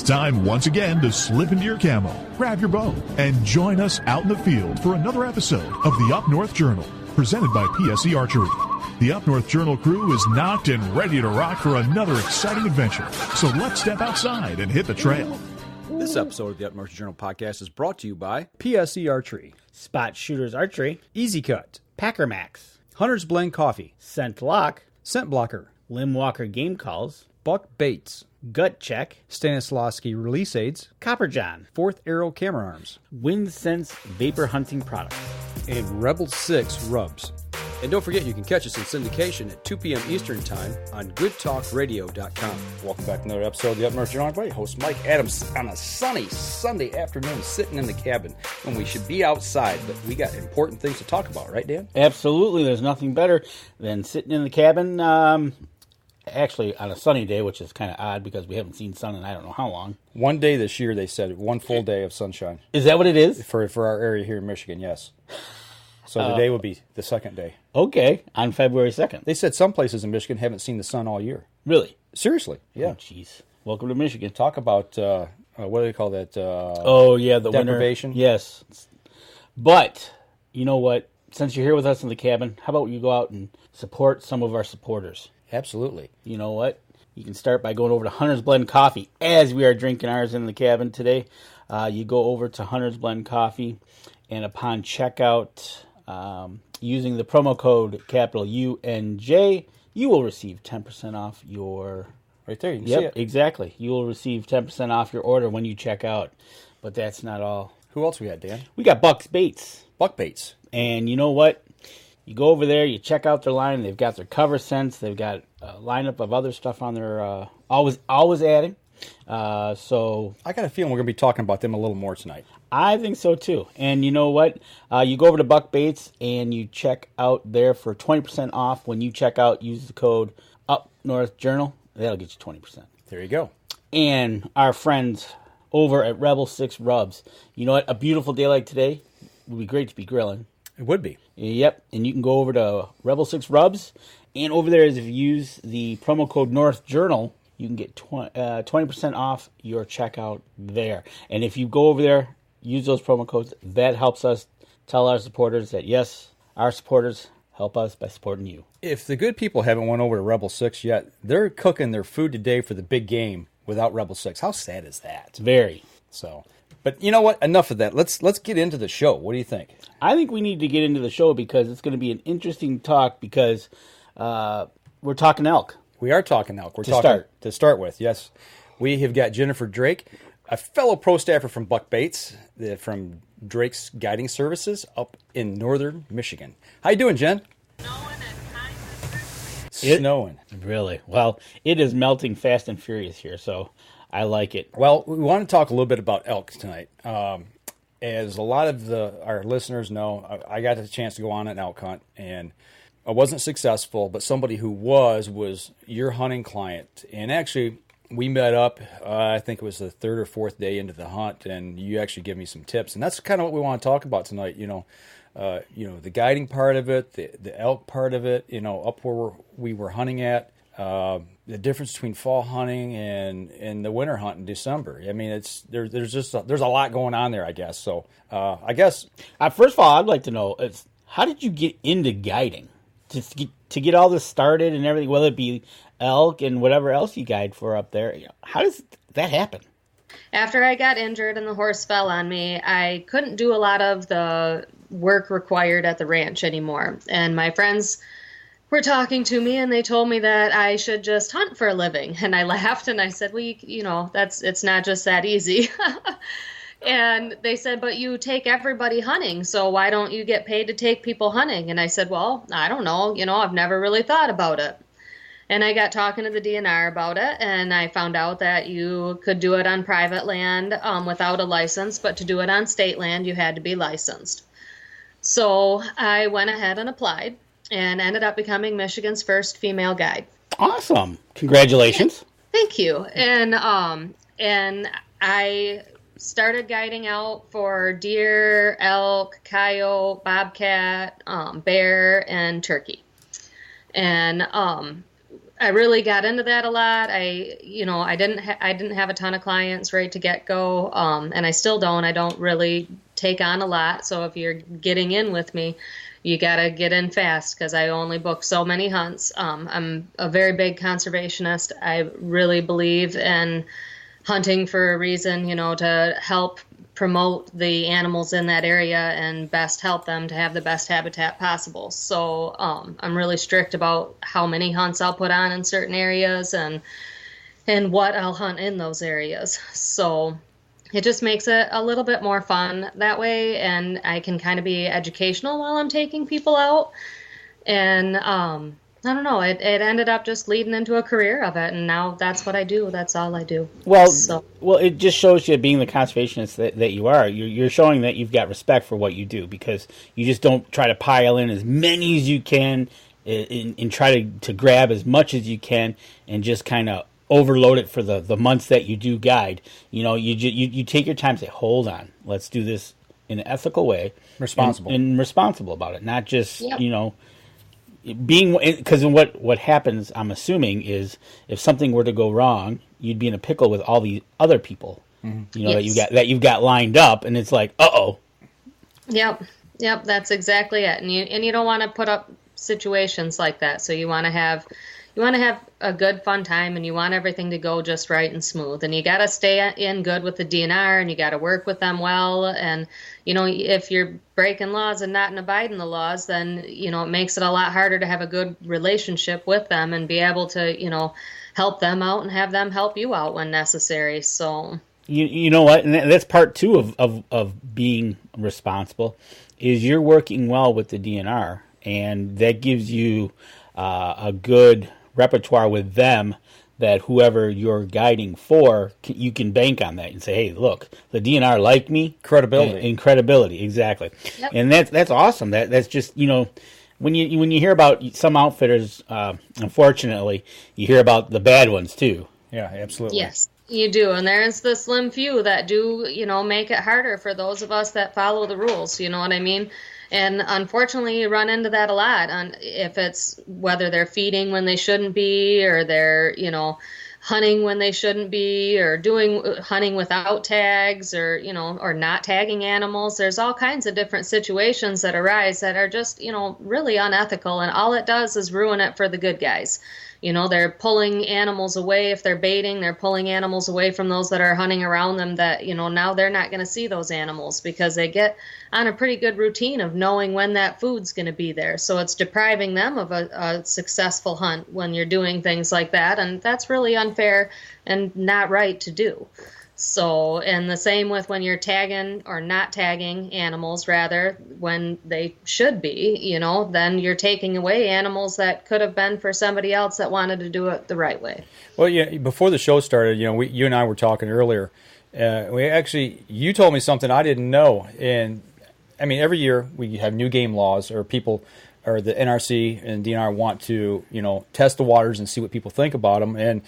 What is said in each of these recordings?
time once again to slip into your camo, grab your bow, and join us out in the field for another episode of the Up North Journal, presented by PSE Archery. The Up North Journal crew is knocked and ready to rock for another exciting adventure, so let's step outside and hit the trail. This episode of the Up North Journal podcast is brought to you by PSE Archery, Spot Shooters Archery, Easy Cut, Packer Max, Hunter's Blend Coffee, Scent Lock, Scent Blocker, Limb Walker Game Calls, Buck Baits, Gut Check, Stanislavski Release Aids, Copper John, Fourth Arrow Camera Arms, Wind Sense Vapor Hunting Products, and Rebel 6 Rubs. And don't forget, you can catch us in syndication at 2 p.m. Eastern Time on goodtalkradio.com. Welcome back to another episode of the Up North Journal. I'm host Mike Adams on a sunny Sunday afternoon sitting in the cabin when we should be outside, but we got important things to talk about, right, Dan? Absolutely. There's nothing better than sitting in the cabin, actually on a sunny day, which is kind of odd because we haven't seen sun in I don't know how long. One day this year, they said, one full day of sunshine. Is that what it is? For our area here in Michigan, yes. So today will be the second day. Okay, on February 2nd. They said some places in Michigan haven't seen the sun all year. Really? Seriously, yeah. Oh, jeez. Welcome to Michigan. Talk about, what do they call that? The deprivation? Winter. Yes. But, you know what? Since you're here with us in the cabin, how about you go out and support some of our supporters? Absolutely. You know what? You can start by going over to Hunter's Blend Coffee, as we are drinking ours in the cabin today. You go over to Hunter's Blend Coffee, and upon checkout, using the promo code capital UNJ, you will receive 10% off your... Right there, you can see it. Exactly. You will receive 10% off your order when you check out. But that's not all. Who else we got, Dan? We got Buck Baits. Buck Baits. And you know what? You go over there, you check out their line. They've got their cover scents. They've got a lineup of other stuff on their... always adding. So I got a feeling we're going to be talking about them a little more tonight. I think so too. And you know what? You go over to Buck Baits and you check out there for 20% off. When you check out, use the code Up North Journal. That'll get you 20%. There you go. And our friends over at Rebel 6 Rubs. You know what? A beautiful day like today would be great to be grilling. It would be. Yep. And you can go over to Rebel 6 Rubs. And over there, if you use the promo code North Journal, you can get 20% off your checkout there. And if you go over there, use those promo codes. That helps us tell our supporters that, yes, our supporters help us by supporting you. If the good people haven't went over to Rebel 6 yet, they're cooking their food today for the big game without Rebel 6. How sad is that? Very. So, but you know what? Enough of that. Let's get into the show. What do you think? I think we need to get into the show because it's going to be an interesting talk because we're talking elk. We are talking elk. To start with, yes. We have got Jennifer Drake, a fellow pro staffer from Buck Baits, from Drake's Guiding Services up in northern Michigan. How you doing, Jen? Snowing. Really? Well, it is melting fast and furious here, so I like it. Well, we want to talk a little bit about elk tonight. As a lot of our listeners know, I got the chance to go on an elk hunt, and I wasn't successful, but somebody who was your hunting client. And actually, we met up, I think it was the third or fourth day into the hunt, and you actually gave me some tips. And that's kind of what we want to talk about tonight, the guiding part of it, the elk part of it, up where we were hunting at, the difference between fall hunting and the winter hunt in December. I mean, there's a lot going on there, I guess. So I guess... First of all, I'd like to know, how did you get into guiding? To get all this started and everything, whether it be elk and whatever else you guide for up there, how does that happen? After I got injured and the horse fell on me, I couldn't do a lot of the work required at the ranch anymore. And my friends were talking to me and they told me that I should just hunt for a living. And I laughed and I said, well, it's not just that easy. And they said, but you take everybody hunting, so why don't you get paid to take people hunting? And I said, well, I don't know. I've never really thought about it. And I got talking to the DNR about it, and I found out that you could do it on private land without a license, but to do it on state land, you had to be licensed. So I went ahead and applied and ended up becoming Michigan's first female guide. Awesome. Congratulations. Thank you. And I started guiding out for deer, elk, coyote, bobcat, bear, and turkey. And I really got into that a lot. I didn't have a ton of clients right to get go, and I still don't. I don't really take on a lot. So if you're getting in with me, you gotta get in fast because I only book so many hunts. I'm a very big conservationist. I really believe in hunting for a reason, to help promote the animals in that area and best help them to have the best habitat possible. So I'm really strict about how many hunts I'll put on in certain areas and what I'll hunt in those areas. So it just makes it a little bit more fun that way, and I can kind of be educational while I'm taking people out. And I don't know, it ended up just leading into a career of it, and now that's what I do. That's all I do. Well, it just shows you, being the conservationist that you are, you're showing that you've got respect for what you do, because you just don't try to pile in as many as you can and try to grab as much as you can and just kind of overload it for the months that you do guide. You take your time and say, hold on, let's do this in an ethical way. Responsible. And responsible about it, not just, because what happens, I'm assuming, is if something were to go wrong, you'd be in a pickle with all the other people, that you've got lined up, and it's like, uh-oh. Yep, that's exactly it. And you don't want to put up situations like that. So you want to have a good, fun time, and you want everything to go just right and smooth. And you got to stay in good with the DNR, and you got to work with them well. And, if you're breaking laws and not abiding the laws, then, it makes it a lot harder to have a good relationship with them and be able to, help them out and have them help you out when necessary. So, you know what? And that's part two of being responsible, is you're working well with the DNR, and that gives you a good repertoire with them, that whoever you're guiding for, you can bank on that and say, hey, look, the DNR like me. Credibility. And credibility, exactly. Yep. And that's awesome. That's just, when you hear about some outfitters, unfortunately, you hear about the bad ones too. Yeah, absolutely. Yes, you do. And there's the slim few that do, make it harder for those of us that follow the rules. You know what I mean? And unfortunately, you run into that a lot. If it's whether they're feeding when they shouldn't be, or they're, hunting when they shouldn't be, or hunting without tags, or, or not tagging animals. There's all kinds of different situations that arise that are just, really unethical. And all it does is ruin it for the good guys. They're pulling animals away. If they're baiting, they're pulling animals away from those that are hunting around them that, now they're not going to see those animals because they get on a pretty good routine of knowing when that food's going to be there. So it's depriving them of a successful hunt when you're doing things like that. And that's really unfair and not right to do. So, and the same with when you're tagging or not tagging animals, rather, when they should be, then you're taking away animals that could have been for somebody else that wanted to do it the right way. Well, before the show started, you and I were talking earlier. You told me something I didn't know. And, every year we have new game laws, or people, or the NRC and DNR want to, test the waters and see what people think about them. And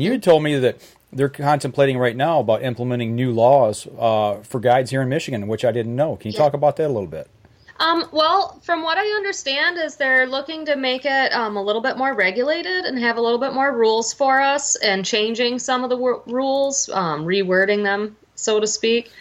you had told me that they're contemplating right now about implementing new laws for guides here in Michigan, which I didn't know. Can you talk about that a little bit? Well, from what I understand is they're looking to make it a little bit more regulated and have a little bit more rules for us, and changing some of the rules, rewording them, so to speak.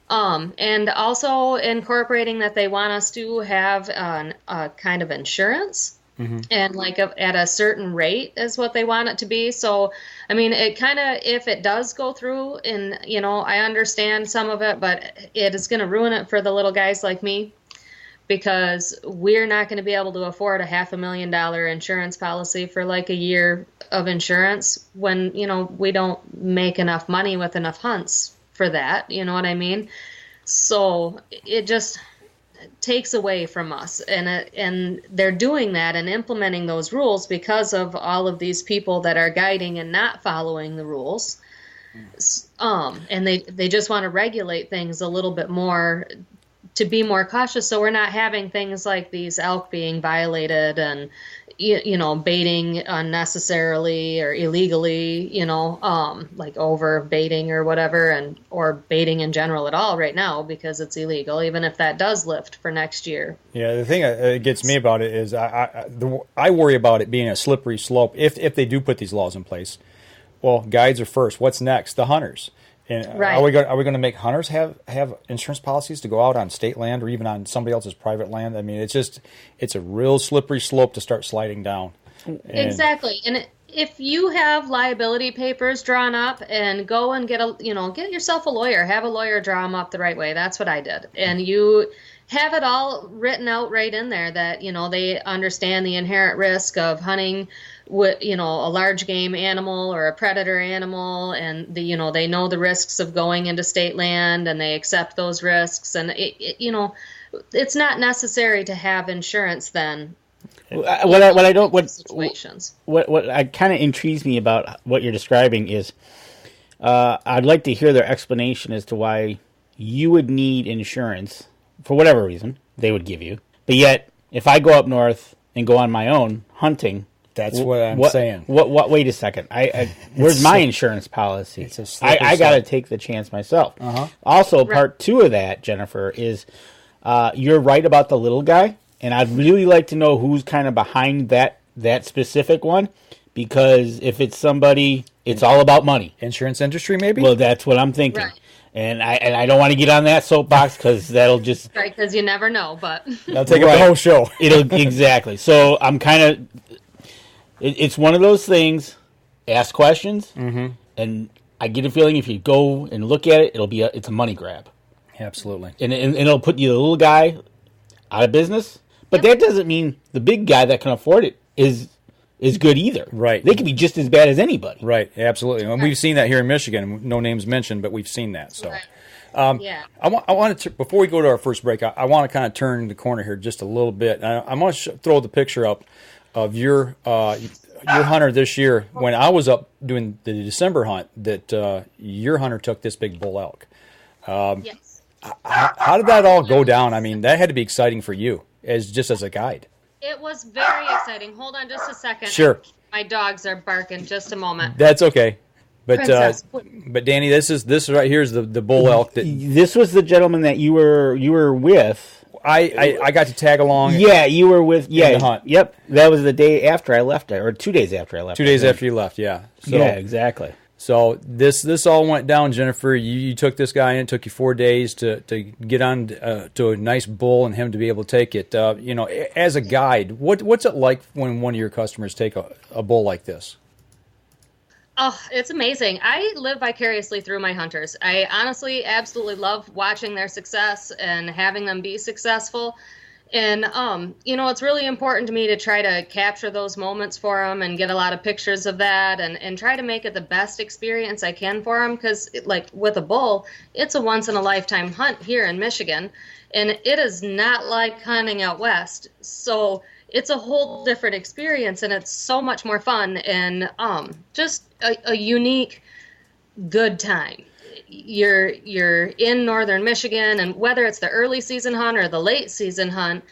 And also incorporating that they want us to have a kind of insurance. Mm-hmm. And at a certain rate is what they want it to be. So, it kind of, if it does go through, and, I understand some of it, but it is going to ruin it for the little guys like me, because we're not going to be able to afford a $500,000 insurance policy for a year of insurance when, we don't make enough money with enough hunts for that. You know what I mean? So it just takes away from us, and they're doing that and implementing those rules because of all of these people that are guiding and not following the rules. And they just want to regulate things a little bit more to be more cautious, so we're not having things like these elk being violated and baiting unnecessarily or illegally, like over baiting or whatever, or baiting in general at all right now because it's illegal, even if that does lift for next year. Yeah, the thing that gets me about it is I worry about it being a slippery slope if they do put these laws in place. Well, guides are first. What's next? The hunters. And right. Are we going to make hunters have insurance policies to go out on state land or even on somebody else's private land? I mean, it's a real slippery slope to start sliding down. Exactly. And if you have liability papers drawn up, and go and get yourself a lawyer, have a lawyer draw them up the right way. That's what I did. And you have it all written out right in there that, they understand the inherent risk of hunting with, a large game animal or a predator animal, and they know the risks of going into state land, and they accept those risks. And it's not necessary to have insurance then. What I don't situations. What kind of intrigues me about what you're describing is, I'd like to hear their explanation as to why you would need insurance for whatever reason they would give you, but yet if I go up north and go on my own hunting. That's what I'm saying. What? Wait a second. Where's my insurance policy? I got to take the chance myself. Uh-huh. Also, part two of that, Jennifer, is you're right about the little guy, and I'd really like to know who's kind of behind that specific one, because if it's somebody, it's all about money. Insurance industry, maybe? Well, that's what I'm thinking. Right. And I don't want to get on that soapbox because that'll just... Right, because you never know, but... That'll take up the whole show. Exactly. So I'm kind of... It's one of those things, ask questions, and I get a feeling if you go and look at it, it's a money grab. Absolutely. And it'll put you, the little guy, out of business. But that doesn't mean the big guy that can afford it is good either. Right. They can be just as bad as anybody. Right, absolutely. And we've seen that here in Michigan. No names mentioned, but we've seen that. So, yeah. I want to, before we go to our first break, I want to kind of turn the corner here just a little bit. I want to throw the picture up of your hunter this year when I was up doing the December hunt. That your hunter took this big bull elk. Yes. How did that all go down? I mean, that had to be exciting for you as a guide. It was very exciting. Hold on just a second. Sure. My dogs are barking. Just a moment. That's okay. But Princess. But Danny, this right here is the bull elk that This was the gentleman that you were with. I got to tag along. Yeah, you were with the hunt. Yep, that was the day after I left, or 2 days after I left. 2 days after you left, yeah. So, yeah, exactly. So this all went down, Jennifer. You took this guy in. It took you 4 days to get on to a nice bull and him to be able to take it. As a guide, what's it like when one of your customers take a bull like this? Oh, it's amazing. I live vicariously through my hunters. I honestly absolutely love watching their success and having them be successful. And, it's really important to me to try to capture those moments for them and get a lot of pictures of that and try to make it the best experience I can for them. Because, like with a bull, it's a once-in-a-lifetime hunt here in Michigan. And it is not like hunting out west. So it's a whole different experience, and it's so much more fun and just a unique, good time. You're in northern Michigan, and whether it's the early season hunt or the late season hunt,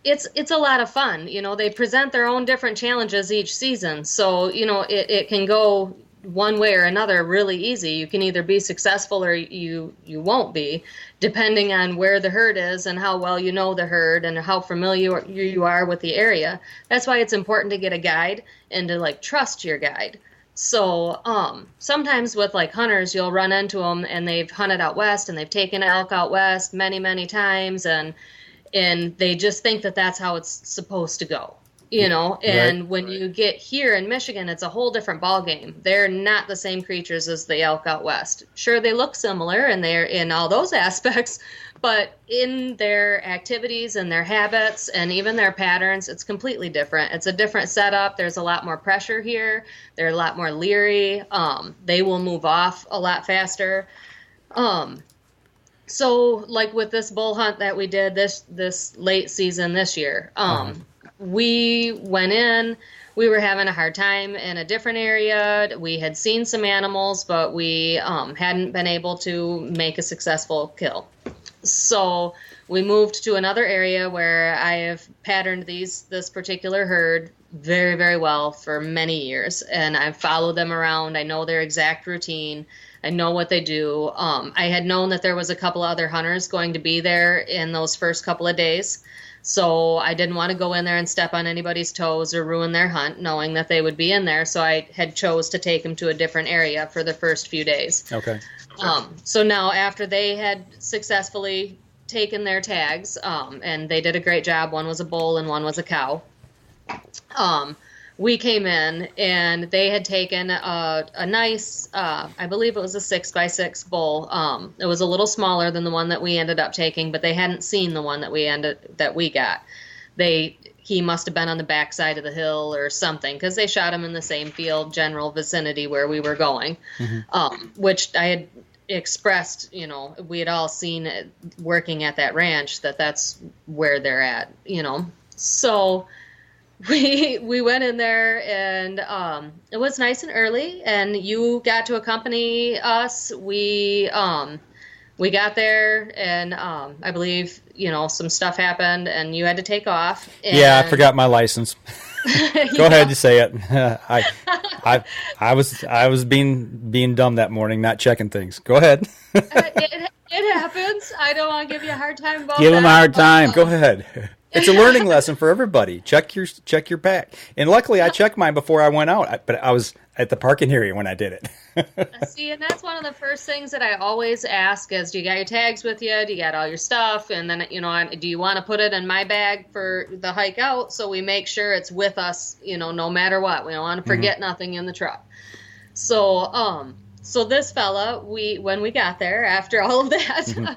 it's a lot of fun. They present their own different challenges each season, so it can go one way or another really easy. You can either be successful or you won't be, depending on where the herd is and how well you know the herd and how familiar you are with the area. That's why it's important to get a guide and to trust your guide. So sometimes with hunters, you'll run into them and they've hunted out west and they've taken elk out west many, many times, and they just think that that's how it's supposed to go. And when you get here in Michigan, it's a whole different ball game. They're not the same creatures as the elk out west. Sure, they look similar and they're in all those aspects, but in their activities and their habits and even their patterns, it's completely different. It's a different setup. There's a lot more pressure here. They're a lot more leery. They will move off a lot faster. So with this bull hunt that we did this late season this year, we went in, we were having a hard time in a different area. We had seen some animals, but we hadn't been able to make a successful kill. So we moved to another area where I have patterned this particular herd very, very well for many years, and I've followed them around. I know their exact routine. I know what they do. I had known that there was a couple of other hunters going to be there in those first couple of days, so I didn't want to go in there and step on anybody's toes or ruin their hunt, knowing that they would be in there. So I had chose to take them to a different area for the first few days. Okay. So now after they had successfully taken their tags, and they did a great job. One was a bull and one was a cow. We came in and they had taken a nice, I believe it was a 6x6 bull. It was a little smaller than the one that we ended up taking, but they hadn't seen the one that we got. He must have been on the backside of the hill or something, because they shot him in the same field, general vicinity where we were going, which I had expressed, we had all seen it working at that ranch, that's where they're at, So we went in there, and it was nice and early, and you got to accompany us. We got there, and I believe some stuff happened, and you had to take off. And yeah, I forgot my license. Go ahead and say it. I was being dumb that morning, not checking things. Go ahead. It happens. I don't want to give you a hard time about that. Give him a hard time. Go ahead. It's a learning lesson for everybody. Check your pack. And luckily, I checked mine before I went out, but I was at the parking area when I did it. See, and that's one of the first things that I always ask is, do you got your tags with you? Do you got all your stuff? And then, do you want to put it in my bag for the hike out, so we make sure it's with us, no matter what. We don't want to forget nothing in the truck. So this fella, when we got there, after all of that,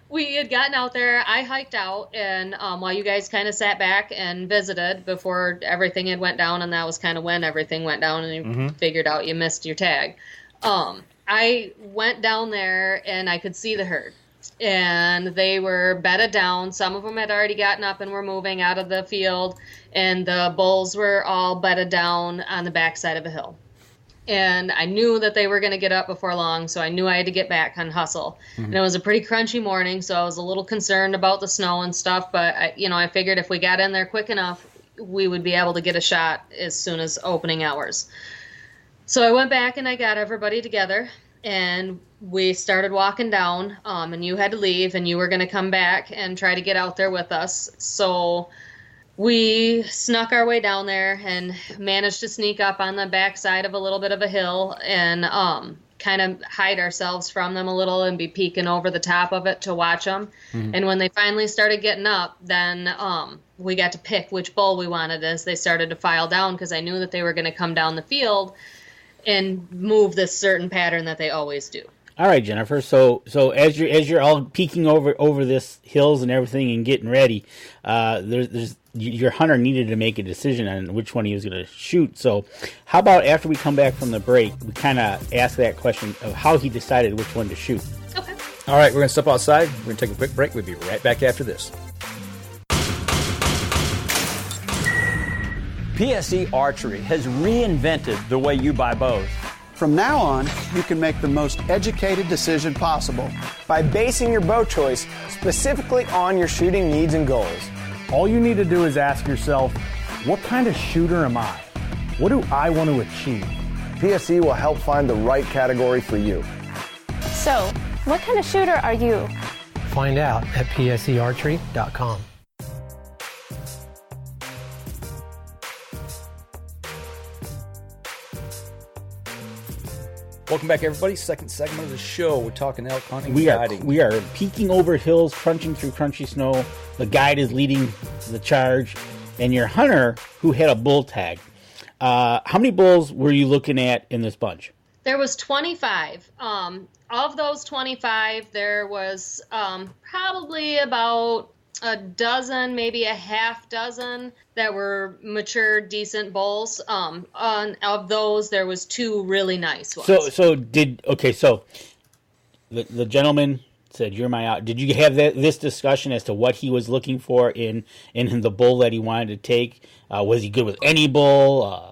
we had gotten out there. I hiked out, and while you guys kind of sat back and visited before everything had went down, and that was kind of when everything went down, and you figured out you missed your tag. I went down there, and I could see the herd, and they were bedded down. Some of them had already gotten up and were moving out of the field, and the bulls were all bedded down on the backside of a hill. And I knew that they were going to get up before long, so I knew I had to get back on hustle. And it was a pretty crunchy morning, so I was a little concerned about the snow and stuff. But I figured if we got in there quick enough, we would be able to get a shot as soon as opening hours. So I went back and I got everybody together, and we started walking down. And you had to leave, and you were going to come back and try to get out there with us. So we snuck our way down there and managed to sneak up on the backside of a little bit of a hill and kind of hide ourselves from them a little and be peeking over the top of it to watch them. And when they finally started getting up, then we got to pick which bull we wanted as they started to file down, because I knew that they were going to come down the field and move this certain pattern that they always do. All right, Jennifer. So as you're all peeking over this hills and everything and getting ready, your hunter needed to make a decision on which one he was going to shoot. So how about after we come back from the break, we kind of ask that question of how he decided which one to shoot. Okay. All right, we're going to step outside. We're going to take a quick break. We'll be right back after this. PSE Archery has reinvented the way you buy bows. From now on, you can make the most educated decision possible by basing your bow choice specifically on your shooting needs and goals. All you need to do is ask yourself, what kind of shooter am I? What do I want to achieve? PSE will help find the right category for you. So, what kind of shooter are you? Find out at psearchery.com. Welcome back, everybody. Second segment of the show. We're talking elk hunting. We guiding. are peeking over hills, crunching through crunchy snow. The guide is leading the charge, and your hunter, who had a bull tag. How many bulls were you looking at in this bunch? There was 25. Of those 25, there was probably about a dozen, maybe a half dozen that were mature, decent bulls. Of those, there was 2 really nice ones. So the gentleman said, "You're my out." Did you have this discussion as to what he was looking for in the bull that he wanted to take? Was he good with any bull?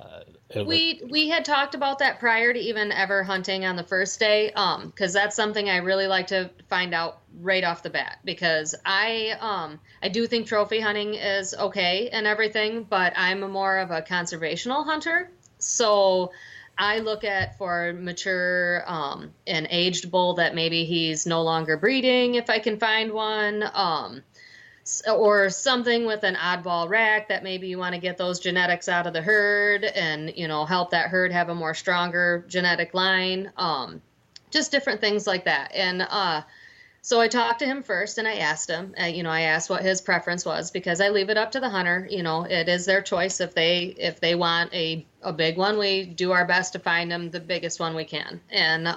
We had talked about that prior to even ever hunting on the first day, because that's something I really like to find out right off the bat, because I do think trophy hunting is okay and everything, but I'm more of a conservational hunter. So I look at for mature and aged bull that maybe he's no longer breeding if I can find one, or something with an oddball rack that maybe you want to get those genetics out of the herd and, help that herd have a more stronger genetic line. Just different things like that. And so I talked to him first and I asked him, I asked what his preference was, because I leave it up to the hunter. It is their choice. If they want a big one, we do our best to find them the biggest one we can. And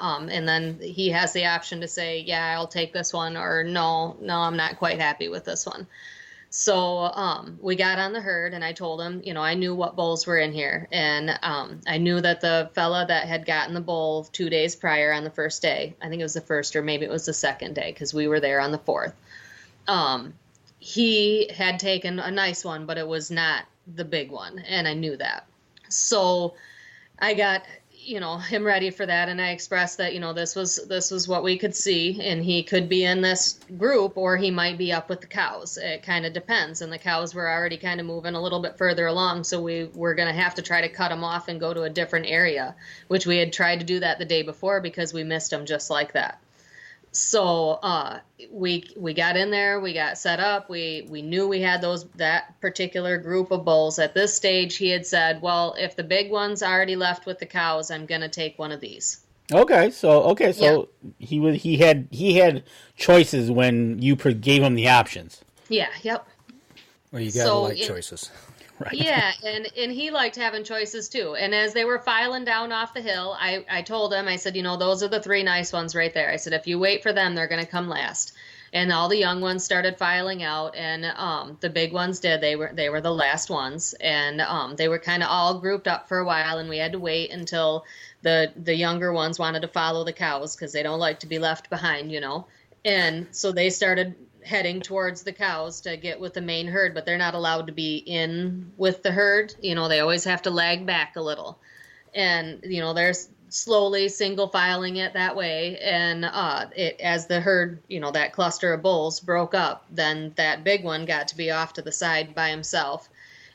then he has the option to say, yeah, I'll take this one, or no, I'm not quite happy with this one. So we got on the herd and I told him, I knew what bulls were in here. And I knew that the fella that had gotten the bull 2 days prior on the first day, I think it was the first or maybe it was the second day, because we were there on the fourth, he had taken a nice one, but it was not the big one. And I knew that. So I got him ready for that, and I expressed that this was what we could see, and he could be in this group or he might be up with the cows. It kind of depends, and the cows were already kind of moving a little bit further along, so we were going to have to try to cut them off and go to a different area, which we had tried to do that the day before because we missed them just like that. So we got in there, we got set up, we knew we had that particular group of bulls. At this stage, he had said, well, if the big one's already left with the cows, I'm going to take one of these. Okay, so yeah. he had choices when you gave him the options. Yeah, yep. Well, you gotta like choices. Right. Yeah, and he liked having choices too. And as they were filing down off the hill, I told him, I said, those are the 3 nice ones right there. I said, if you wait for them, they're going to come last. And all the young ones started filing out, and the big ones did. They were the last ones, and they were kind of all grouped up for a while, and we had to wait until the younger ones wanted to follow the cows because they don't like to be left behind, And so they started heading towards the cows to get with the main herd, but they're not allowed to be in with the herd. They always have to lag back a little. And, they're slowly single filing it that way. And as the herd, that cluster of bulls broke up, then that big one got to be off to the side by himself.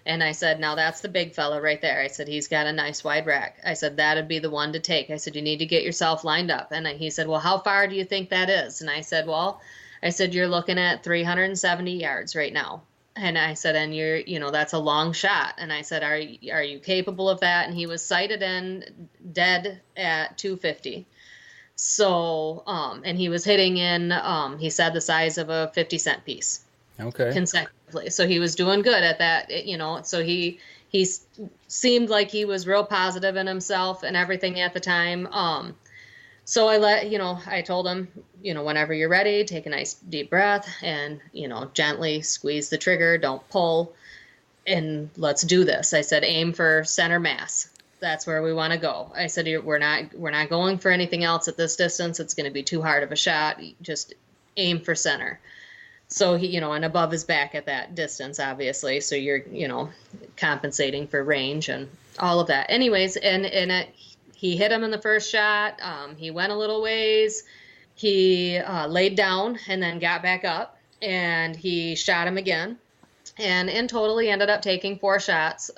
And I said, now that's the big fella right there. I said, he's got a nice wide rack. I said, that'd be the one to take. I said, you need to get yourself lined up. And he said, well, how far do you think that is? And I said, you're looking at 370 yards right now. And I said, and you're, that's a long shot. And I said, are you capable of that? And he was sighted in dead at 250. So, and he was hitting in, he said the size of a 50-cent piece. Okay. Consecutively. So he was doing good at that, so he seemed like he was real positive in himself and everything at the time. So I told him, whenever you're ready, take a nice deep breath and, gently squeeze the trigger, don't pull, and let's do this. I said, aim for center mass. That's where we want to go. I said, we're not going for anything else at this distance. It's going to be too hard of a shot. Just aim for center. So he, and above his back at that distance, obviously. So you're, compensating for range and all of that. Anyways, he hit him in the first shot. He went a little ways. He laid down and then got back up, and he shot him again. And in total, he ended up taking 4 shots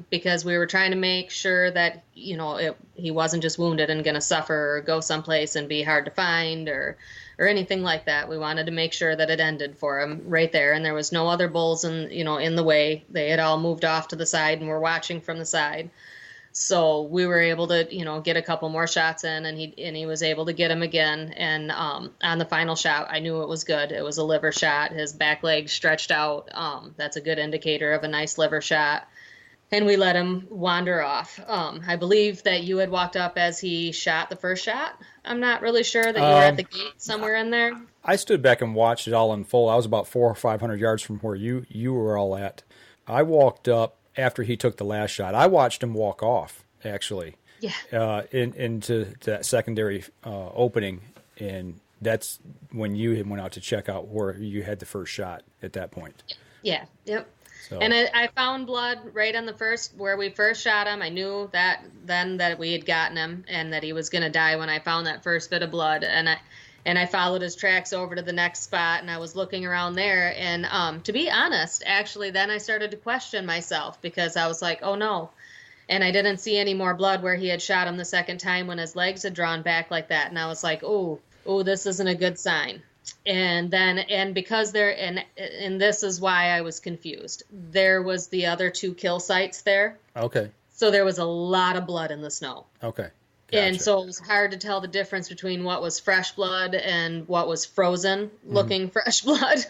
because we were trying to make sure that, he wasn't just wounded and going to suffer or go someplace and be hard to find or anything like that. We wanted to make sure that it ended for him right there. And there was no other bulls in the way. They had all moved off to the side and were watching from the side. So we were able to, get a couple more shots in, and he was able to get him again. And on the final shot, I knew it was good. It was a liver shot. His back leg stretched out. That's a good indicator of a nice liver shot. And we let him wander off. I believe that you had walked up as he shot the first shot. I'm not really sure that you were at the gate somewhere in there. I stood back and watched it all unfold. I was about 400 or 500 yards from where you were all at. I walked up after he took the last shot. I watched him walk off, actually, into that secondary opening, and that's when you went out to check out where you had the first shot at that point. Yeah, yep. So. And I found blood right on where we first shot him. I knew that then that we had gotten him and that he was going to die when I found that first bit of blood. And I followed his tracks over to the next spot, and I was looking around there. And to be honest, actually, then I started to question myself because I was like, oh no. And I didn't see any more blood where he had shot him the second time when his legs had drawn back like that. And I was like, oh, this isn't a good sign. And because and this is why I was confused. There was the other 2 kill sites there. Okay. So there was a lot of blood in the snow. Okay. Gotcha. And so it was hard to tell the difference between what was fresh blood and what was frozen looking fresh blood.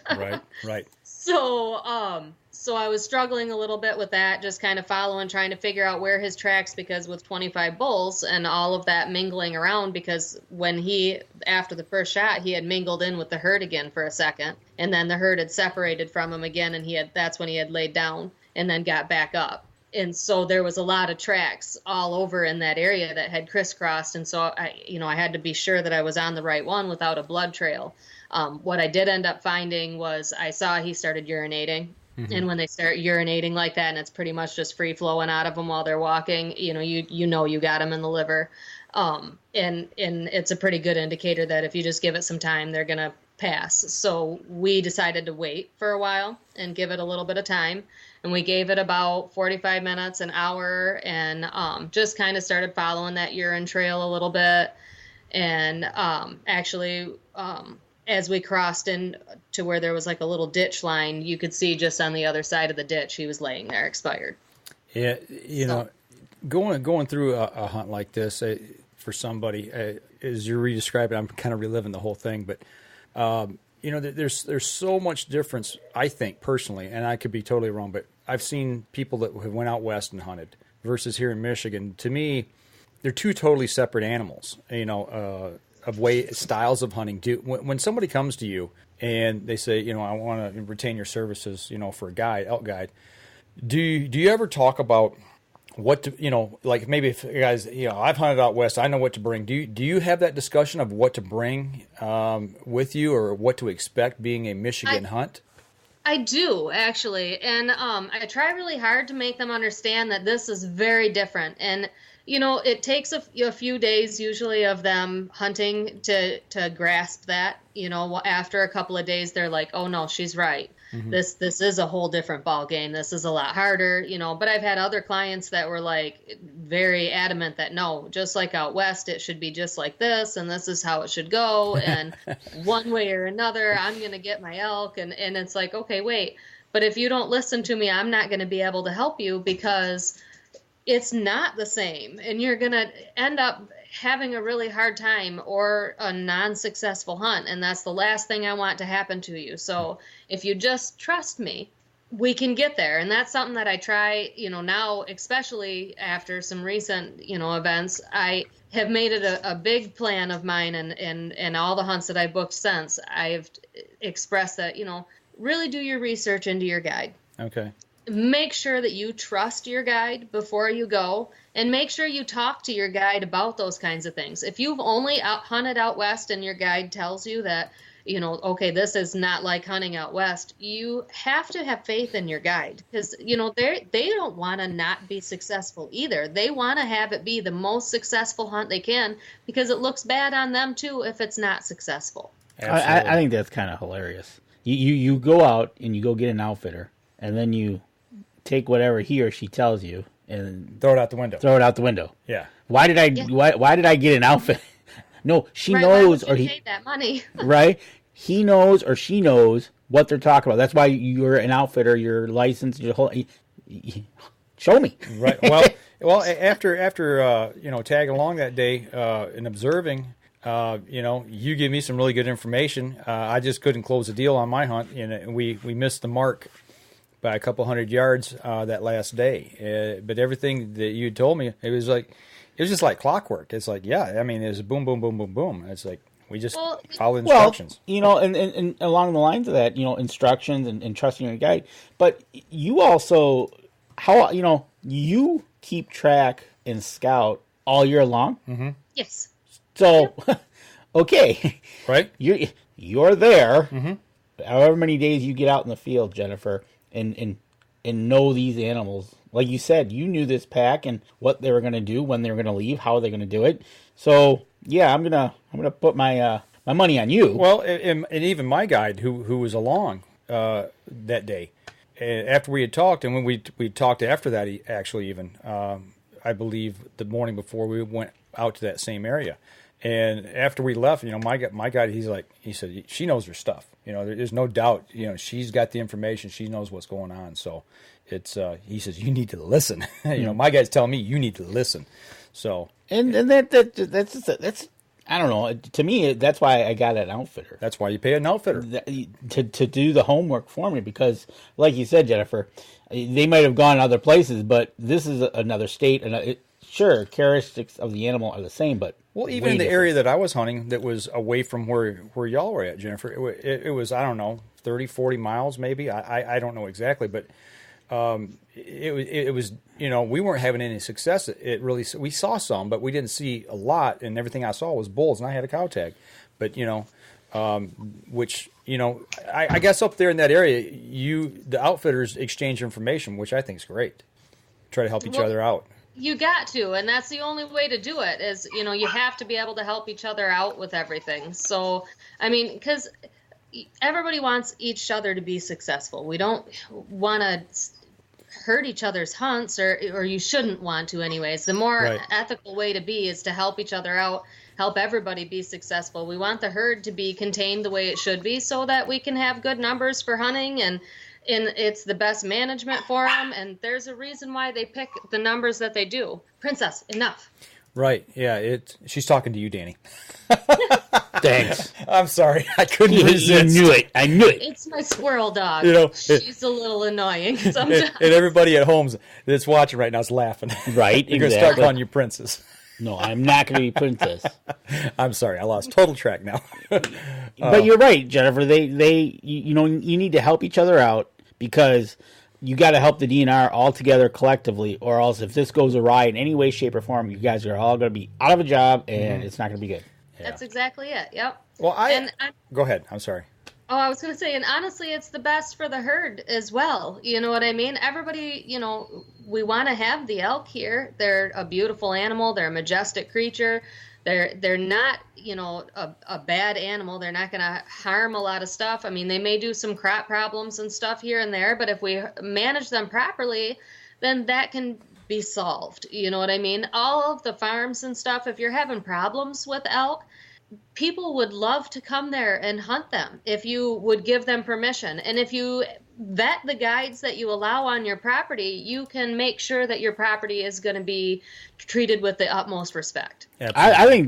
Right. So I was struggling a little bit with that, just kind of following, trying to figure out where his tracks, because with 25 bulls and all of that mingling around, because after the first shot, he had mingled in with the herd again for a second, and then the herd had separated from him again, and that's when he had laid down and then got back up. And so there was a lot of tracks all over in that area that had crisscrossed, and so I had to be sure that I was on the right one without a blood trail. What I did end up finding was I saw he started urinating. Mm-hmm. And when they start urinating like that, and it's pretty much just free flowing out of them while they're walking, you got them in the liver. And it's a pretty good indicator that if you just give it some time, they're going to pass. So we decided to wait for a while and give it a little bit of time. And we gave it about 45 minutes, an hour, and just kind of started following that urine trail a little bit. And as we crossed in to where there was like a little ditch line, you could see just on the other side of the ditch, he was laying there expired. Yeah, going through a hunt like this for somebody, as you re-describe it, I'm kind of reliving the whole thing, but there's so much difference, I think, personally, and I could be totally wrong, but I've seen people that have went out west and hunted versus here in Michigan. To me, they're 2 totally separate animals, of styles of hunting. When somebody comes to you and they say, I want to retain your services, for a elk guide, do you ever talk about what to, like maybe if you guys, I've hunted out west, I know what to bring. Do you have that discussion of what to bring with you or what to expect being a Michigan hunt? I do, actually. And I try really hard to make them understand that this is very different. And it takes a few days usually of them hunting to grasp that. After a couple of days, they're like, oh, no, she's right. Mm-hmm. This is a whole different ball game. This is a lot harder, But I've had other clients that were like very adamant that, no, just like out west, it should be just like this. And this is how it should go. And one way or another, I'm going to get my elk. And it's like, okay, wait. But if you don't listen to me, I'm not going to be able to help you because it's not the same, and you're going to end up having a really hard time or a non-successful hunt, and that's the last thing I want to happen to you. So if you just trust me, we can get there. And that's something that I try, now, especially after some recent, events, I have made it a big plan of mine, and all the hunts that I booked since, I've expressed that, really do your research into your guide. Okay. Make sure that you trust your guide before you go, and make sure you talk to your guide about those kinds of things. If you've only hunted out west and your guide tells you that, okay, this is not like hunting out west, you have to have faith in your guide because, they don't want to not be successful either. They want to have it be the most successful hunt they can because it looks bad on them too if it's not successful. I think that's kind of hilarious. You go out and you go get an outfitter, and then you take whatever he or she tells you and throw it out the window. Yeah. Why did I get an outfit? No, she knows, or he paid that money. Right? He knows or she knows what they're talking about. That's why you're an outfitter. You're licensed. Your whole show me. Right. Well, after tagging along that day and observing, you give me some really good information. I just couldn't close the deal on my hunt, and we missed the mark by a couple 100 yards that last day. But everything that you told me, it was just like clockwork. It's like, yeah, I mean, it was boom, boom, boom, boom, boom. It's like we just follow instructions. And along the lines of that, instructions and trusting your guide. But you also, you keep track and scout all year long? Mm-hmm. Yes. So, okay. Right? You're there. Mm-hmm. However many days you get out in the field, Jennifer, and and know these animals. Like you said, you knew this pack and what they were going to do, when they were going to leave, how they're going to do it. So yeah, I'm gonna put my my money on you. Well, and even my guide who was along that day, after we had talked, and when we talked after that, he actually even I believe the morning before we went out to that same area. And after we left, my guy, he said, she knows her stuff. There's no doubt, she's got the information. She knows what's going on. So it's, he says, you need to listen. My guy's telling me you need to listen. So, and that's, I don't know. To me, that's why I got an outfitter. That's why you pay an outfitter. To do the homework for me, because like you said, Jennifer, they might have gone other places, but this is another state, and sure, characteristics of the animal are the same, but well, even in the area that I was hunting that was away from where y'all were at, Jennifer, it was, I don't know, 30, 40 miles maybe. I don't know exactly, but it was, we weren't having any success. We saw some, but we didn't see a lot, and everything I saw was bulls, and I had a cow tag. But, which, I guess up there in that area, the outfitters exchange information, which I think is great. Try to help each other out. You got to, and that's the only way to do it is, you have to be able to help each other out with everything. So, I mean, because everybody wants each other to be successful. We don't want to hurt each other's hunts, or you shouldn't want to anyways. The more ethical way to be is to help each other out, help everybody be successful. We want the herd to be contained the way it should be so that we can have good numbers for hunting, and it's the best management for them, and there's a reason why they pick the numbers that they do. Princess, enough. Right, yeah, she's talking to you, Danny. Thanks. I'm sorry, I couldn't resist. I knew it. It's my squirrel dog. She's a little annoying sometimes. And everybody at home that's watching right now is laughing. Right, You're going to start calling you Princess. No, I'm not going to be Princess. I'm sorry, I lost total track now. But you're right, Jennifer. You need to help each other out, because you got to help the DNR all together collectively, or else if this goes awry in any way, shape, or form, you guys are all going to be out of a job, and it's not going to be good. Yeah. That's exactly it. Yep. Well, go ahead. I'm sorry. Oh, I was going to say, and honestly, it's the best for the herd as well. You know what I mean? Everybody, we want to have the elk here. They're a beautiful animal. They're a majestic creature. They're not, a bad animal. They're not going to harm a lot of stuff. I mean, they may do some crop problems and stuff here and there, but if we manage them properly, then that can be solved. You know what I mean? All of the farms and stuff, if you're having problems with elk, people would love to come there and hunt them if you would give them permission. And if you vet the guides that you allow on your property, you can make sure that your property is going to be treated with the utmost respect. I think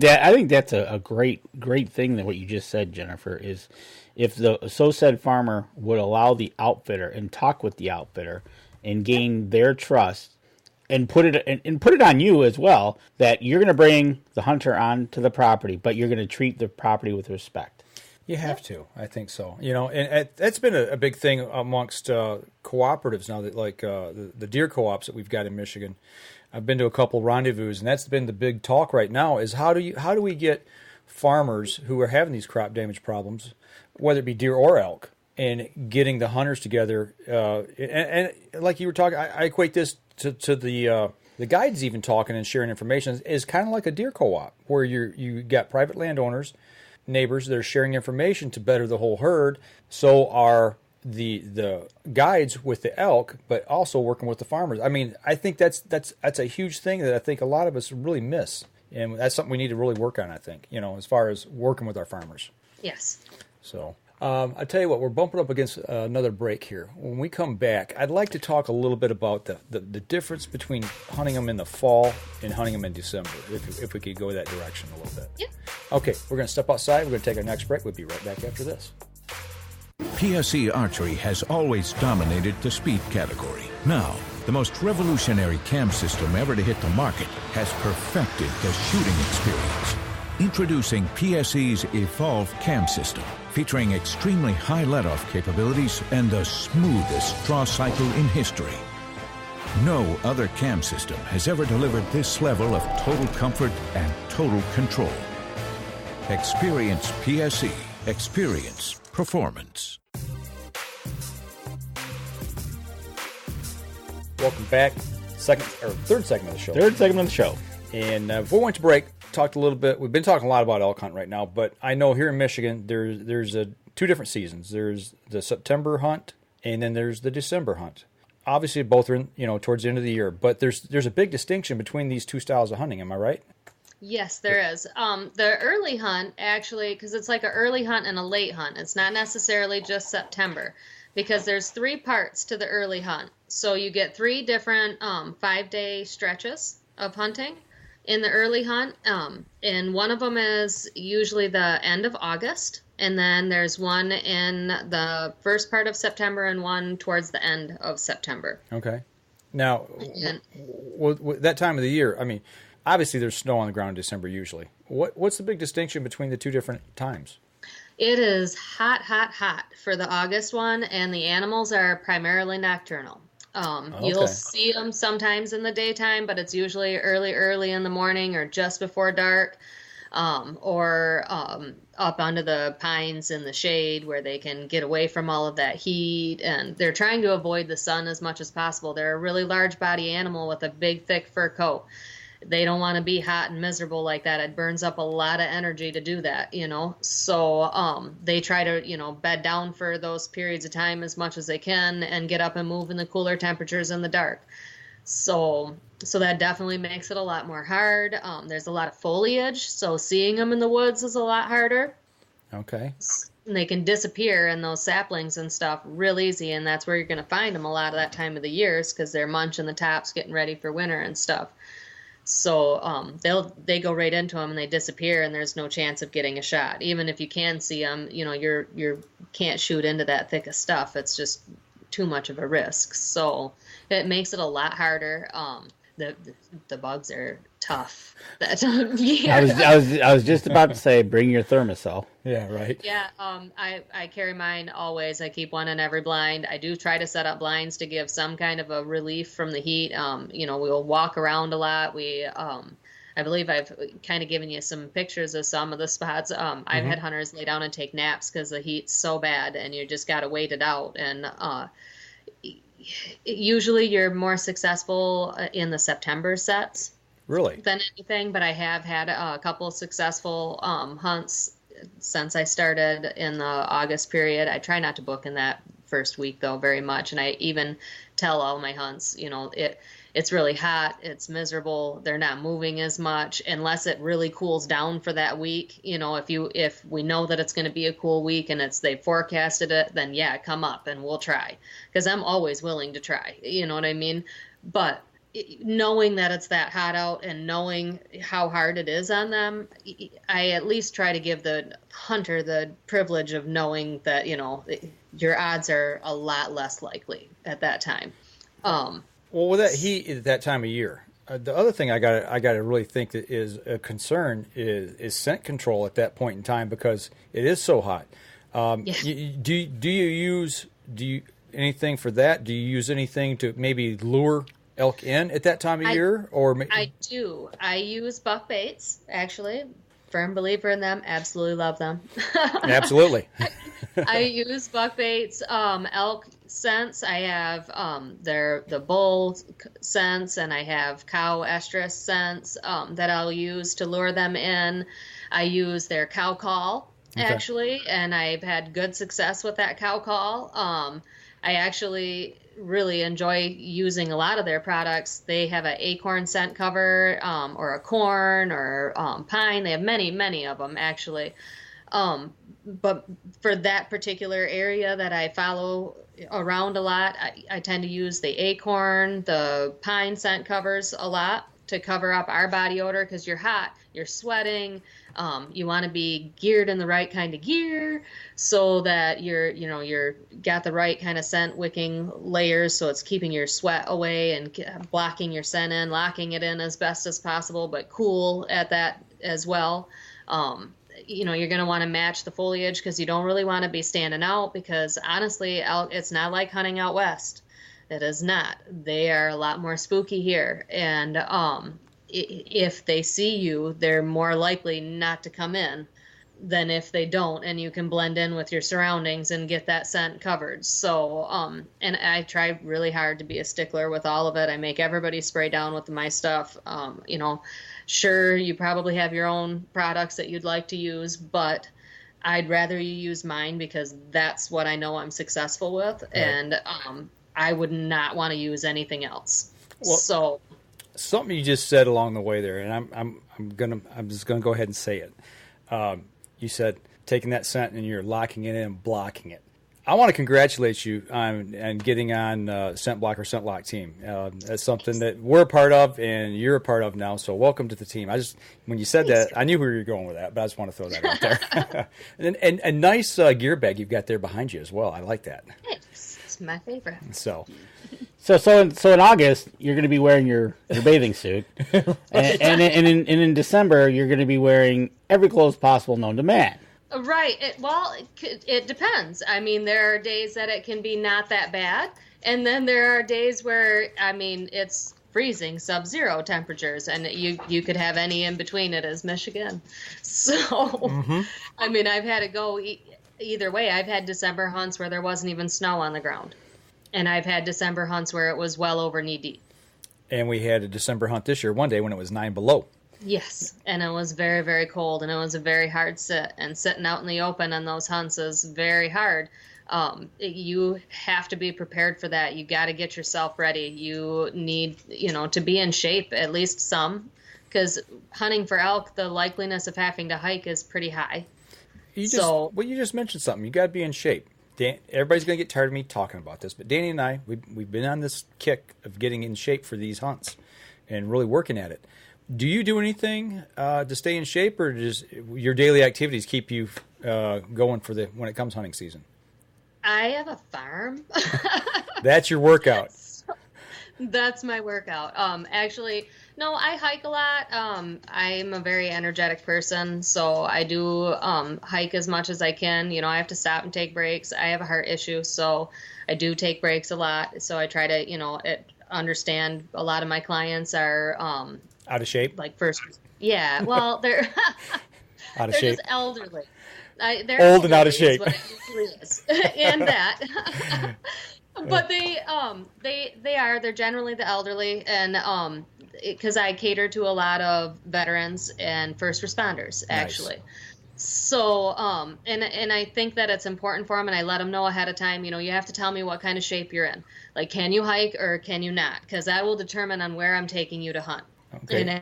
that's a great thing that what you just said, Jennifer, is if the so said farmer would allow the outfitter and talk with the outfitter and gain their trust, and put it on you as well, that you're going to bring the hunter onto the property, but you're going to treat the property with respect. You have to. I think so. And that's been a big thing amongst cooperatives now, that like the deer co-ops that we've got in Michigan. I've been to a couple rendezvous, and that's been the big talk right now is how do we get farmers who are having these crop damage problems, whether it be deer or elk, and getting the hunters together. And like you were talking, I equate this to the guides even talking and sharing information is kind of like a deer co-op, where you got private landowners, neighbors that are sharing information to better the whole herd. So are the guides with the elk, but also working with the farmers. I mean, I think that's a huge thing that I think a lot of us really miss, and that's something we need to really work on. I think as far as working with our farmers. Yes. So. I tell you what, we're bumping up against another break here. When we come back, I'd like to talk a little bit about the difference between hunting them in the fall and hunting them in December, if we could go that direction a little bit. Yeah. Okay, we're going to step outside. We're going to take our next break. We'll be right back after this. PSE Archery has always dominated the speed category. Now, the most revolutionary cam system ever to hit the market has perfected the shooting experience. Introducing PSE's Evolve Cam System, featuring extremely high let-off capabilities and the smoothest draw cycle in history. No other cam system has ever delivered this level of total comfort and total control. Experience PSE. Experience performance. Welcome back. Third segment of the show. Third segment of the show. And before we went to break, talked a little bit. We've been talking a lot about elk hunt right now, but I know here in Michigan there's two different seasons. There's the September hunt, and then there's the December hunt. Obviously, both are towards the end of the year, but there's a big distinction between these two styles of hunting. Am I right? Yes, there is. The early hunt, actually, because it's like an early hunt and a late hunt. It's not necessarily just September, because there's 3 parts to the early hunt. So you get 3 different 5-day stretches of hunting in the early hunt. And one of them is usually the end of August. And then there's one in the first part of September and one towards the end of September. Okay. Now, that time of the year, I mean, obviously there's snow on the ground in December usually. What's the big distinction between the two different times? It is hot, hot, hot for the August one, and the animals are primarily nocturnal. You'll see them sometimes in the daytime, but it's usually early in the morning or just before dark, or up under the pines in the shade where they can get away from all of that heat. And they're trying to avoid the sun as much as possible. They're a really large body animal with a big, thick fur coat. They don't want to be hot and miserable like that. It burns up a lot of energy to do that, So they try to, bed down for those periods of time as much as they can and get up and move in the cooler temperatures in the dark. So that definitely makes it a lot more hard. There's a lot of foliage, so seeing them in the woods is a lot harder. Okay. And they can disappear in those saplings and stuff real easy, and that's where you're going to find them a lot of that time of the year, because they're munching the tops, getting ready for winter and stuff. So they go right into them and they disappear, and there's no chance of getting a shot. Even if you can see them, you can't shoot into that thick of stuff. It's just too much of a risk. So it makes it a lot harder. The bugs are tough. I was just about to say, bring your thermosol. Yeah, right. Yeah, I carry mine always. I keep one in every blind. I do try to set up blinds to give some kind of a relief from the heat. We'll walk around a lot. I believe I've kind of given you some pictures of some of the spots. I've had hunters lay down and take naps because the heat's so bad, and you just got to wait it out. And usually you're more successful in the September sets. Really? Than anything, but I have had a couple of successful hunts since I started in the August period. I try not to book in that first week, though, very much. And I even tell all my hunts, it's really hot, it's miserable, they're not moving as much unless it really cools down for that week. If we know that it's going to be a cool week and they forecasted it, then yeah, come up and we'll try, because I'm always willing to try. You know what I mean? But knowing that it's that hot out and knowing how hard it is on them, I at least try to give the hunter the privilege of knowing that, your odds are a lot less likely at that time. Well, with that heat at that time of year, the other thing I got to really think that is a concern is scent control at that point in time, because it is so hot. Do you use anything for that? Do you use anything to maybe lure elk in at that time of year? I do. I use buck baits, actually. Firm believer in them. Absolutely love them. Absolutely. I use buck baits, elk scents. I have the bull scents, and I have cow estrus scents that I'll use to lure them in. I use their cow call, actually, and I've had good success with that cow call. I actually really enjoy using a lot of their products. They have an acorn scent cover, or a corn, or pine. They have many of them, actually. But for that particular area that I follow around a lot, I tend to use the acorn, the pine scent covers a lot to cover up our body odor, because you're hot, you're sweating. You want to be geared in the right kind of gear so that you're got the right kind of scent wicking layers, so it's keeping your sweat away and blocking your scent in, locking it in as best as possible, but cool at that as well. You're going to want to match the foliage, because you don't really want to be standing out, because honestly, it's not like hunting out west. It is not. They are a lot more spooky here, and if they see you, they're more likely not to come in. than if they don't, and you can blend in with your surroundings and get that scent covered. So, and I try really hard to be a stickler with all of it. I make everybody spray down with my stuff. You know, sure, you probably have your own products that you'd like to use, but I'd rather you use mine because that's what I know I'm successful with, right. And I would not want to use anything else. Well, so something you just said along the way there, and I'm just gonna go ahead and say it. You said taking that scent and you're locking it in and blocking it. I want to congratulate you on getting on Scent Block or Scent Lock team. That's something that we're a part of and you're a part of now. So welcome to the team. When you said that, I knew where you were going with that, but I just want to throw that out there. and a nice gear bag you've got there behind you as well. I like that. It's my favorite. So in August you're going to be wearing your bathing suit, right. and in December you're going to be wearing every clothes possible known to man. Right. It depends. I mean, there are days that it can be not that bad, and then there are days where it's freezing, sub-zero temperatures, and you could have any in between it as Michigan. So, I mean, I've had to go either way. I've had December hunts where there wasn't even snow on the ground. And I've had December hunts where it was well over knee deep. And we had a December hunt this year one day when it was 9 below. Yes, and it was very, very cold, and it was a very hard sit. And sitting out in the open on those hunts is very hard. You have to be prepared for that. You got to get yourself ready. You need, to be in shape, at least some, because hunting for elk, the likeliness of having to hike is pretty high. You just mentioned something. You got to be in shape. Everybody's going to get tired of me talking about this, but Danny and I, we've been on this kick of getting in shape for these hunts and really working at it. Do you do anything to stay in shape, or does your daily activities keep you going when it comes hunting season? I have a farm. That's your workout. That's my workout. Actually, no, I hike a lot. I'm a very energetic person, so I do hike as much as I can. I have to stop and take breaks. I have a heart issue, so I do take breaks a lot. So I try to, understand a lot of my clients are out of shape. Like yeah. Well, they're out of they're shape. Just elderly. They're old and out of shape. What it usually is. And that. But they're generally the elderly, and because I cater to a lot of veterans and first responders, actually. Nice. So, and I think that it's important for them, and I let them know ahead of time, you have to tell me what kind of shape you're in. Like, can you hike or can you not? Because that will determine on where I'm taking you to hunt. Okay.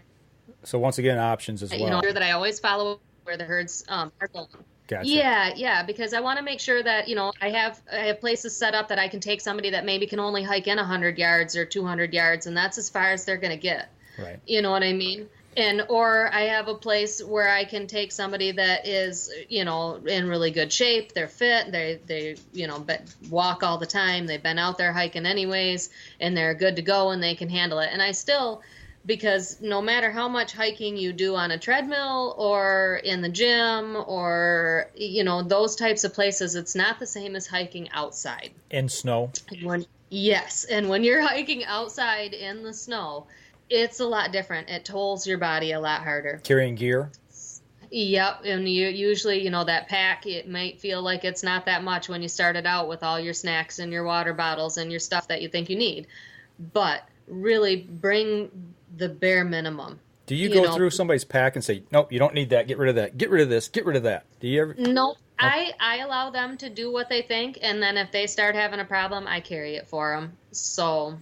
So once again, options as well. That I always follow where the herds are going. Gotcha. Yeah, because I want to make sure that, I have places set up that I can take somebody that maybe can only hike in 100 yards or 200 yards, and that's as far as they're going to get. Right. You know what I mean? Or I have a place where I can take somebody that is, in really good shape. They're fit. They walk all the time. They've been out there hiking anyways, and they're good to go, and they can handle it. And I still, because no matter how much hiking you do on a treadmill or in the gym or, those types of places, it's not the same as hiking outside. In snow? Yes. And when you're hiking outside in the snow, it's a lot different. It tolls your body a lot harder. Carrying gear? Yep. And you usually, that pack, it might feel like it's not that much when you started out with all your snacks and your water bottles and your stuff that you think you need. But really bring the bare minimum. Do you go through somebody's pack and say, nope, you don't need that, get rid of that, get rid of this, get rid of that? Do you ever? Nope. I allow them to do what they think, and then if they start having a problem, I carry it for them. So.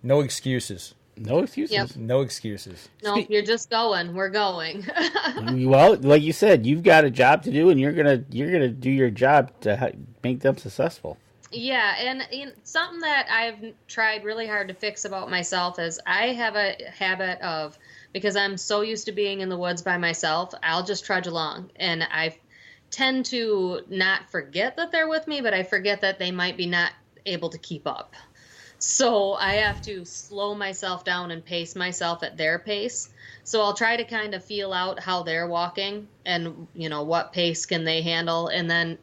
No excuses. No excuses. Yep. No excuses. No, you're just going. We're going. Well, like you said, you've got a job to do, and you're gonna do your job to make them successful. Yeah, and something that I've tried really hard to fix about myself is I have a habit of, because I'm so used to being in the woods by myself, I'll just trudge along, and I tend to not forget that they're with me, but I forget that they might be not able to keep up. So I have to slow myself down and pace myself at their pace. So I'll try to kind of feel out how they're walking and, what pace can they handle, and then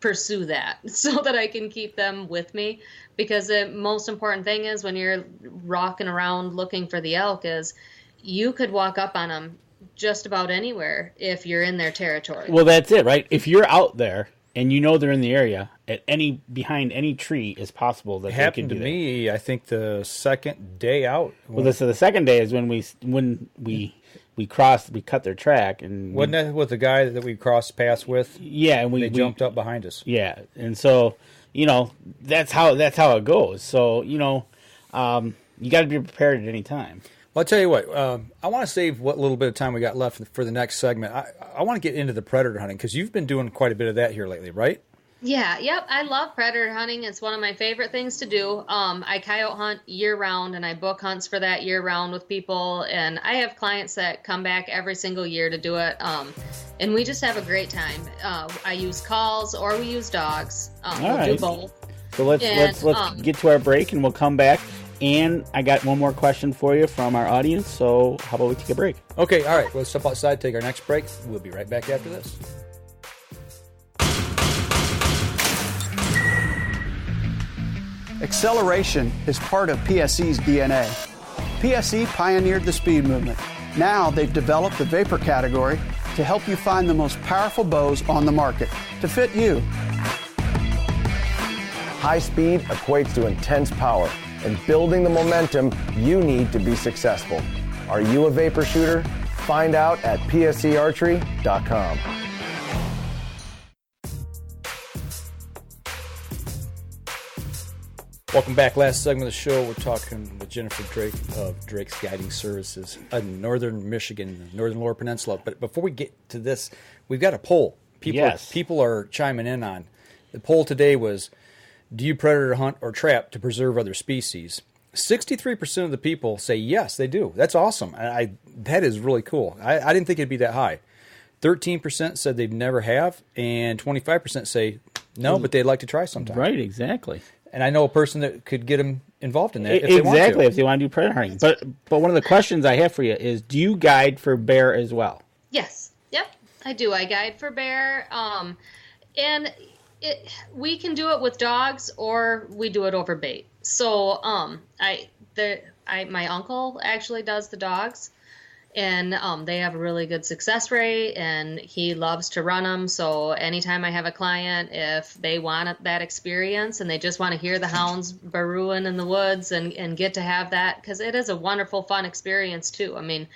pursue that so that I can keep them with me. Because the most important thing is when you're rocking around looking for the elk is you could walk up on them just about anywhere if you're in their territory. Well, that's it, right? If you're out there and you know they're in the area, behind any tree is possible that It they happened can do to me, I think, the second day out. Well, so the second day is when we cut their track, and wasn't that with the guy that we crossed paths with? Yeah, and they jumped up behind us. Yeah, and so that's how it goes. So you got to be prepared at any time. Well, I'll tell you what. I want to save what little bit of time we got left for the next segment. I want to get into the predator hunting because you've been doing quite a bit of that here lately, right? Yeah, yep. I love predator hunting. It's one of my favorite things to do. I coyote hunt year round, and I book hunts for that year round with people. And I have clients that come back every single year to do it. And we just have a great time. I use calls or we use dogs. We'll do both. So let's get to our break, and we'll come back. And I got one more question for you from our audience. So how about we take a break? Okay, all right. Let's step outside, take our next break. We'll be right back after this. Acceleration is part of PSE's DNA. PSE pioneered the speed movement. Now they've developed the vapor category to help you find the most powerful bows on the market to fit you. High speed equates to intense power and building the momentum you need to be successful. Are you a vapor shooter? Find out at psearchery.com. Welcome back. Last segment of the show, we're talking with Jennifer Drake of Drake's Guiding Services in northern Michigan, northern Lower Peninsula. But before we get to this, we've got a poll. People are chiming in on. The poll today was, do you predator hunt or trap to preserve other species? 63% of the people say yes, they do. That's awesome. That is really cool. I didn't think it'd be that high. 13% said they've never have, and 25% say no, but they'd like to try sometime. Right, exactly. And I know a person that could get them involved in that if they want to. Exactly, if they want to do predator hunting. But one of the questions I have for you is, do you guide for bear as well? Yes. Yep, I do. I guide for bear. And we can do it with dogs or we do it over bait. So my uncle actually does the dogs. And they have a really good success rate, and he loves to run them. So anytime I have a client, if they want that experience and they just want to hear the hounds Berwyn in the woods and get to have that, because it is a wonderful, fun experience too. I mean,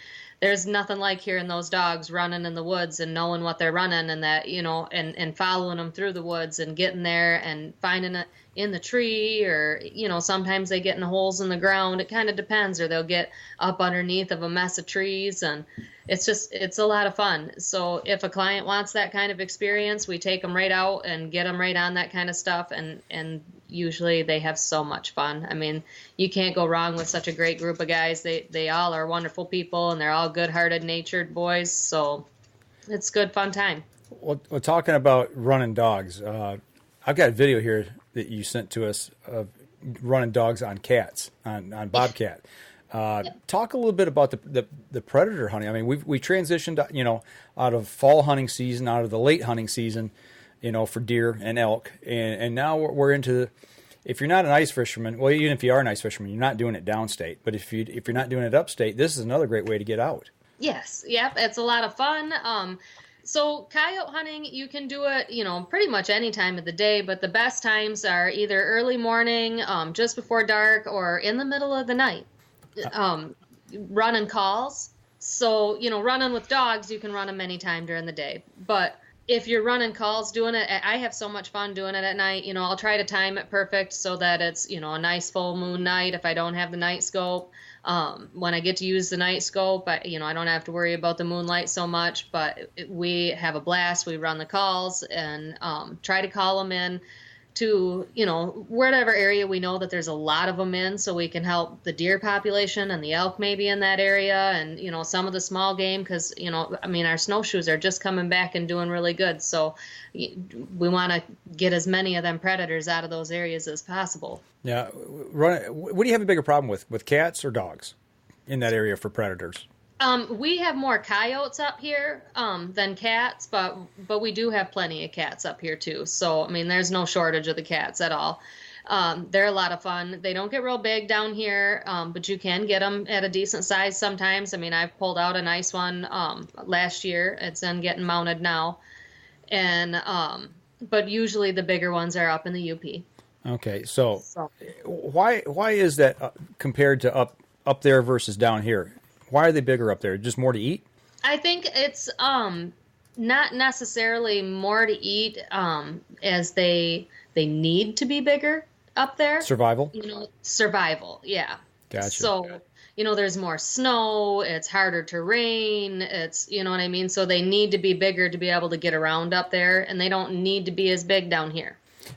there's nothing like hearing those dogs running in the woods and knowing what they're running, and that, and following them through the woods and getting there and finding it in the tree, or, sometimes they get in holes in the ground. It kind of depends, or they'll get up underneath of a mess of trees, and it's a lot of fun. So if a client wants that kind of experience, we take them right out and get them right on that kind of stuff, and usually they have so much fun. I mean, you can't go wrong with such a great group of guys. They all are wonderful people, and they're all good-hearted, natured boys, so it's good, fun time. Well, we're talking about running dogs. I've got a video here that you sent to us of running dogs on cats, on bobcat. Talk a little bit about the predator hunting. I mean, we transitioned, out of fall hunting season, out of the late hunting season, for deer and elk, and now we're into. If you're not an ice fisherman, well, even if you are an ice fisherman, you're not doing it downstate. But if you're not doing it upstate, this is another great way to get out. Yes, yep, it's a lot of fun. So coyote hunting, you can do it, pretty much any time of the day, but the best times are either early morning, just before dark, or in the middle of the night. Running calls. So, running with dogs, you can run them anytime during the day. But if you're running calls, doing it, I have so much fun doing it at night. I'll try to time it perfect so that it's, a nice full moon night if I don't have the night scope. When I get to use the night scope, I don't have to worry about the moonlight so much, but we have a blast. We run the calls and try to call them in to, whatever area we know that there's a lot of them in, so we can help the deer population and the elk maybe in that area, and, some of the small game, because, our snowshoes are just coming back and doing really good. So we want to get as many of them predators out of those areas as possible. Yeah. What do you have a bigger problem with cats or dogs in that area for predators? We have more coyotes up here than cats, but we do have plenty of cats up here too. So, there's no shortage of the cats at all. They're a lot of fun. They don't get real big down here, but you can get them at a decent size sometimes. I mean, I've pulled out a nice one last year. It's in getting mounted now. And but usually the bigger ones are up in the UP. Okay, so why is that compared to up there versus down here? Why are they bigger up there? Just more to eat? I think it's not necessarily more to eat, as they need to be bigger up there. Survival? Survival, yeah. Gotcha. So, there's more snow, it's harder terrain, it's, you know what I mean? So they need to be bigger to be able to get around up there, and they don't need to be as big down here.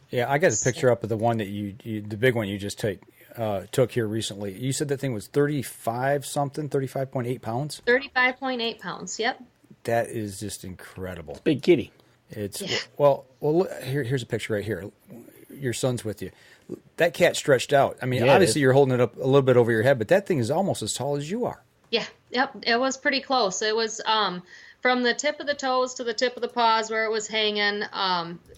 Yeah, I got a picture up of the one that the big one you just took here recently. You said that thing was 35.8 pounds? 35.8 pounds, yep. That is just incredible. It's a big kitty. It's well. Look, here's a picture right here. Your son's with you. That cat stretched out. I mean, obviously you're holding it up a little bit over your head, but that thing is almost as tall as you are. Yeah, yep. It was pretty close. It was from the tip of the toes to the tip of the paws where it was hanging.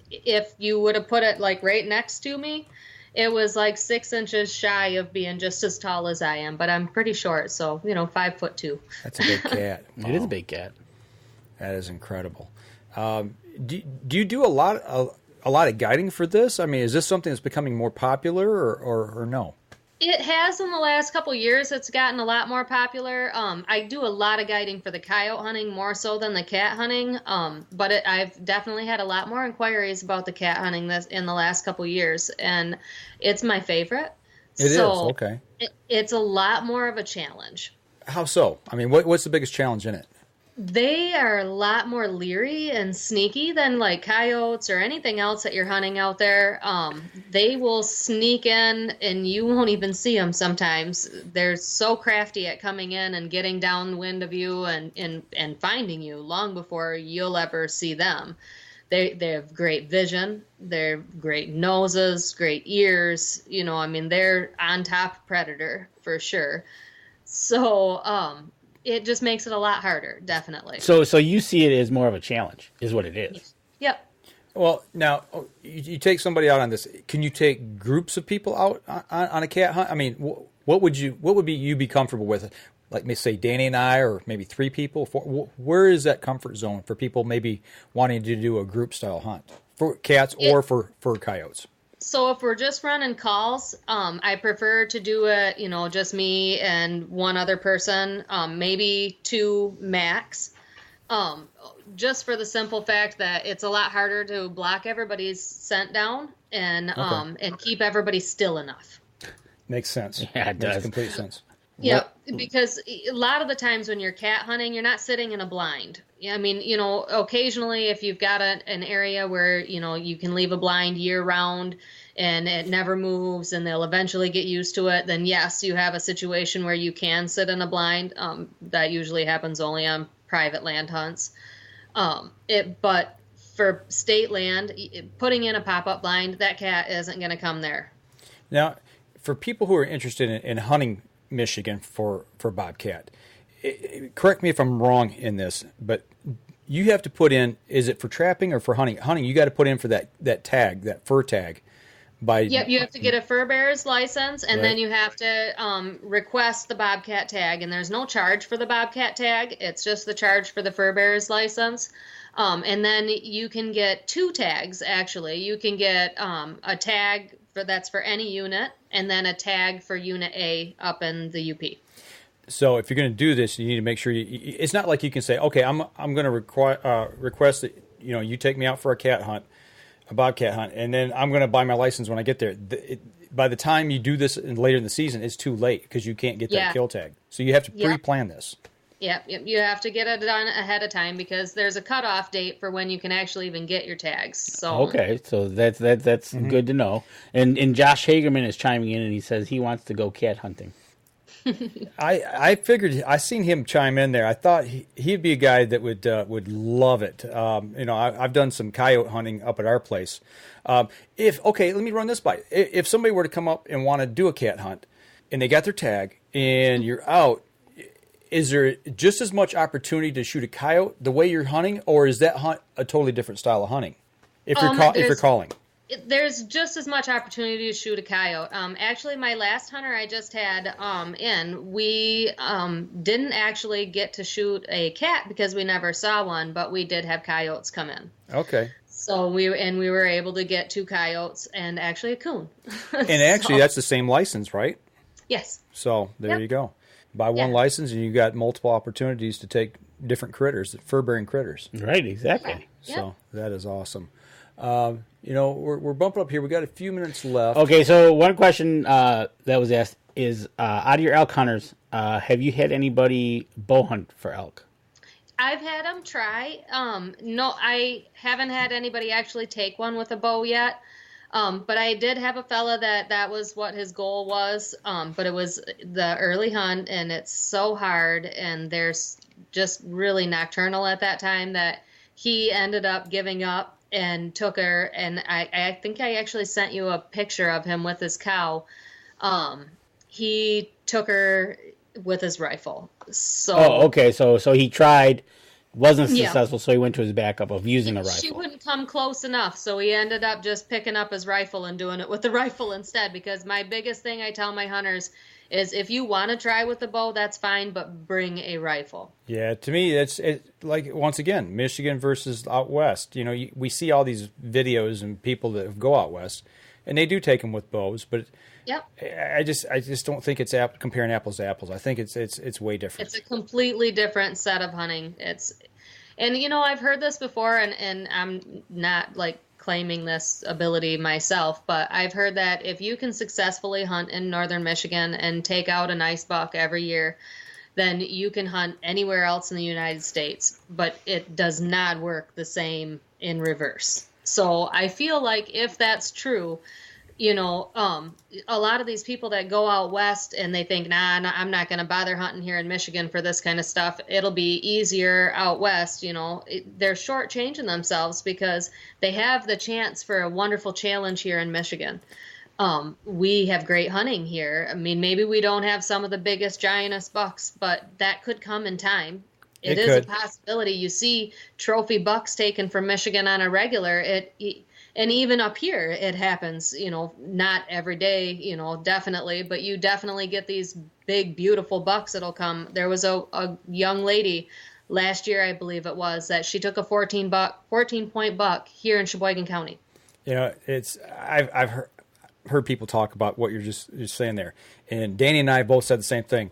If you would have put it like right next to me, it was like 6 inches shy of being just as tall as I am. But I'm pretty short, so 5'2". That's a big cat. Wow. It is a big cat. That is incredible. Do you do a lot of guiding for this? I mean, is this something that's becoming more popular or no? It has in the last couple of years. It's gotten a lot more popular. I do a lot of guiding for the coyote hunting more so than the cat hunting. But I've definitely had a lot more inquiries about the cat hunting in the last couple of years, and it's my favorite. It is, okay. It's a lot more of a challenge. How so? I mean, what's the biggest challenge in it? They are a lot more leery and sneaky than like coyotes or anything else that you're hunting out there. They will sneak in and you won't even see them sometimes. They're so crafty at coming in and getting downwind of you and finding you long before you'll ever see them. They have great vision. They're great noses, great ears. They're on top predator for sure. So, it just makes it a lot harder, definitely. So you see it as more of a challenge, is what it is. Yep. Well, now, you take somebody out on this. Can you take groups of people out on a cat hunt? I mean, what would you be comfortable with? Like, maybe say Danny and I, or maybe 3 people? Where is that comfort zone for people maybe wanting to do a group style hunt for cats or for coyotes? So if we're just running calls, I prefer to do it, just me and one other person, maybe 2 max, just for the simple fact that it's a lot harder to block everybody's scent down and keep everybody still enough. Makes sense. Yeah, it does. Makes complete sense. Yeah, because a lot of the times when you're cat hunting, you're not sitting in a blind. I mean, occasionally if you've got an area where, you can leave a blind year round and it never moves and they'll eventually get used to it, then yes, you have a situation where you can sit in a blind. That usually happens only on private land hunts. But for state land, putting in a pop-up blind, that cat isn't going to come there. Now, for people who are interested in hunting Michigan for bobcat, correct me if I'm wrong in this, but you have to put in, is it for trapping or for hunting? Hunting, you got to put in for that tag, that fur tag. Yep, you have to get a fur bearer's license, and then you have to request the bobcat tag, and there's no charge for the bobcat tag. It's just the charge for the fur bearer's license. And then you can get 2 tags, actually. You can get a tag that's for any unit, and then a tag for Unit A up in the UP. So if you're going to do this, you need to make sure it's not like you can say, okay, I'm going to request that you take me out for a bobcat hunt, and then I'm going to buy my license when I get there. By the time you do this later in the season, it's too late because you can't get that kill tag. So you have to pre-plan this. Yeah, you have to get it done ahead of time because there's a cutoff date for when you can actually even get your tags. So okay, so that's good to know. And Josh Hagerman is chiming in and he says he wants to go cat hunting. I figured I seen him chime in there. I thought he'd be a guy that would love it. I've done some coyote hunting up at our place. Let me run this by. If somebody were to come up and want to do a cat hunt, and they got their tag, and you're out, is there just as much opportunity to shoot a coyote the way you're hunting, or is that hunt a totally different style of hunting? If you're calling. there's just as much opportunity to shoot a coyote. Actually, my last hunter I just had we didn't actually get to shoot a cat because we never saw one, but we did have coyotes come in. Okay. So we were able to get 2 coyotes and actually a coon. And actually, that's the same license, right? Yes. So there you go. Buy one license, and you got multiple opportunities to take different critters, fur-bearing critters. Right. Exactly. So that is awesome. We're bumping up here. We got a few minutes left. Okay, so one question that was asked is, out of your elk hunters, have you had anybody bow hunt for elk? I've had them try. No, I haven't had anybody actually take one with a bow yet. But I did have a fella that was what his goal was. But it was the early hunt, and it's so hard, and there's just really nocturnal at that time that he ended up giving up and took her. And I think I actually sent you a picture of him with his cow. He took her with his rifle. So okay. So he tried, wasn't successful, so he went to his backup of using a rifle. She wouldn't come close enough, so he ended up just picking up his rifle and doing it with the rifle instead. Because my biggest thing I tell my hunters is, if you want to try with the bow, that's fine, but bring a rifle. Yeah, to me, it's like, once again, Michigan versus out west. We see all these videos and people that go out west, and they do take them with bows, but I just don't think it's comparing apples to apples. I think it's way different. It's a completely different set of hunting. And I've heard this before, and I'm not like claiming this ability myself, but I've heard that if you can successfully hunt in northern Michigan and take out a nice buck every year, then you can hunt anywhere else in the United States. But it does not work the same in reverse. So I feel like if that's true, a lot of these people that go out west and they think, I'm not going to bother hunting here in Michigan for this kind of stuff. It'll be easier out west. They're shortchanging themselves because they have the chance for a wonderful challenge here in Michigan. We have great hunting here. I mean, maybe we don't have some of the biggest, giantest bucks, but that could come in time. It is a possibility. You see trophy bucks taken from Michigan on a regular. And even up here, it happens, not every day, definitely, but you definitely get these big, beautiful bucks that'll come. There was a young lady last year, I believe it was, that she took a 14-point buck here in Sheboygan County. I've heard people talk about what you're just saying there. And Danny and I both said the same thing.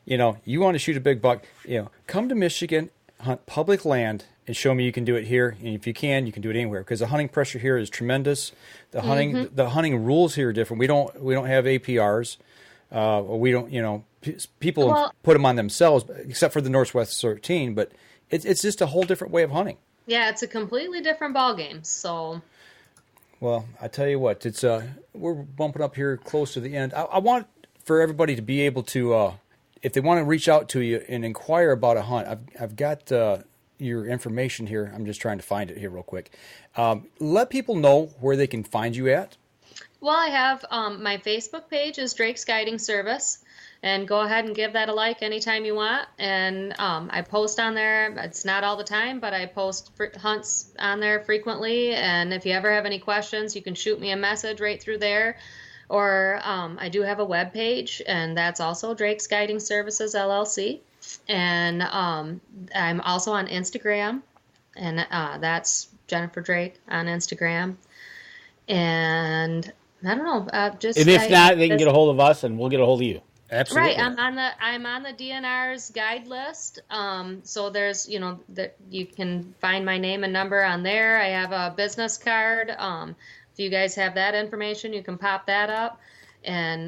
You want to shoot a big buck, come to Michigan, hunt public land, and show me you can do it here. And if you can do it anywhere, because the hunting pressure here is tremendous. The hunting rules here are different. We don't have APRs. We don't, people put them on themselves, except for the Northwest 13. But it's just a whole different way of hunting. Yeah, it's a completely different ballgame. So, well, I tell you what, it's we're bumping up here close to the end. I want for everybody to be able to, if they want to reach out to you and inquire about a hunt, I've got your information here. I'm just trying to find it here real quick. Let people know where they can find you at. Well, I have my Facebook page is Drake's Guiding Service, and go ahead and give that a like anytime you want. And I post on there. It's not all the time, but I post hunts on there frequently. And if you ever have any questions, you can shoot me a message right through there. Or I do have a web page, and that's also Drake's Guiding Services, LLC. And I'm also on Instagram, and that's Jennifer Drake on Instagram. And I don't know, just. And if not, they can get a hold of us, and we'll get a hold of you. Absolutely. Right, I'm on the DNR's guide list. So there's that you can find my name and number on there. I have a business card. If you guys have that information, you can pop that up, and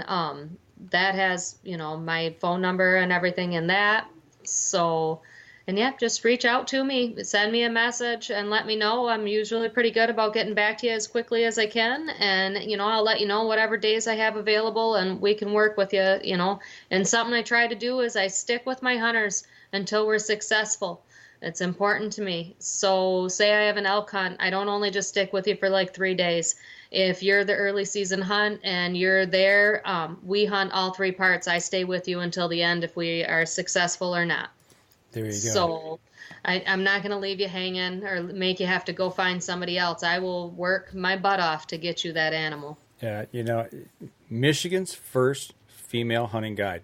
that has my phone number and everything in that. So, and yeah, just reach out to me, send me a message, and let me know. I'm usually pretty good about getting back to you as quickly as I can, and I'll let you know whatever days I have available, and we can work with you. And something I try to do is I stick with my hunters until we're successful. It's important to me. So say I have an elk hunt, I don't only just stick with you for like 3 days. If you're the early season hunt and you're there, we hunt all 3 parts. I stay with you until the end if we are successful or not. There you go. So I'm not going to leave you hanging or make you have to go find somebody else. I will work my butt off to get you that animal. Yeah, Michigan's first female hunting guide.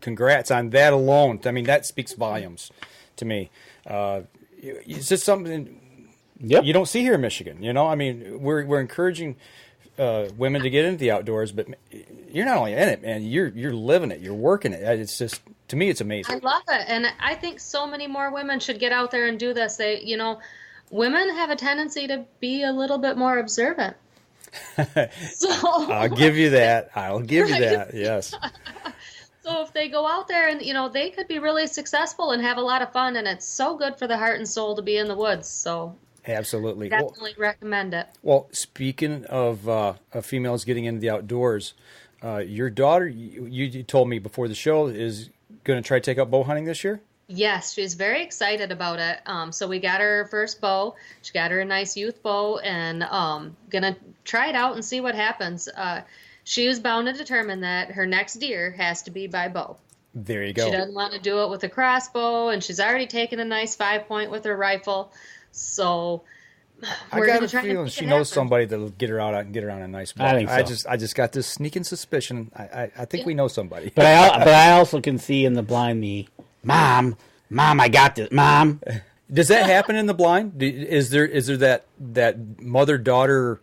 Congrats on that alone. I mean, that speaks volumes to me. It's just something you don't see here in Michigan. I mean, we're encouraging women to get into the outdoors, but you're not only in it, man. You're living it. You're working it. It's just, to me, it's amazing. I love it, and I think so many more women should get out there and do this. Women have a tendency to be a little bit more observant. So I'll give you that. Yes. So if they go out there and, they could be really successful and have a lot of fun, and it's so good for the heart and soul to be in the woods. So absolutely. Definitely recommend it. Well, speaking of females getting into the outdoors, your daughter, you told me before the show, is going to try to take up bow hunting this year? Yes, she's very excited about it. So we got her first bow. She got her a nice youth bow, and going to try it out and see what happens. She is bound to determine that her next deer has to be by bow. There you go. She doesn't want to do it with a crossbow, and she's already taken a nice 5-point with her rifle. So I got a feeling she knows somebody that'll get her out and get her on a nice bow. I think so. I just got this sneaking suspicion. I think we know somebody. But I also can see in the blind the mom, I got this, mom. Does that happen in the blind? Is there that mother-daughter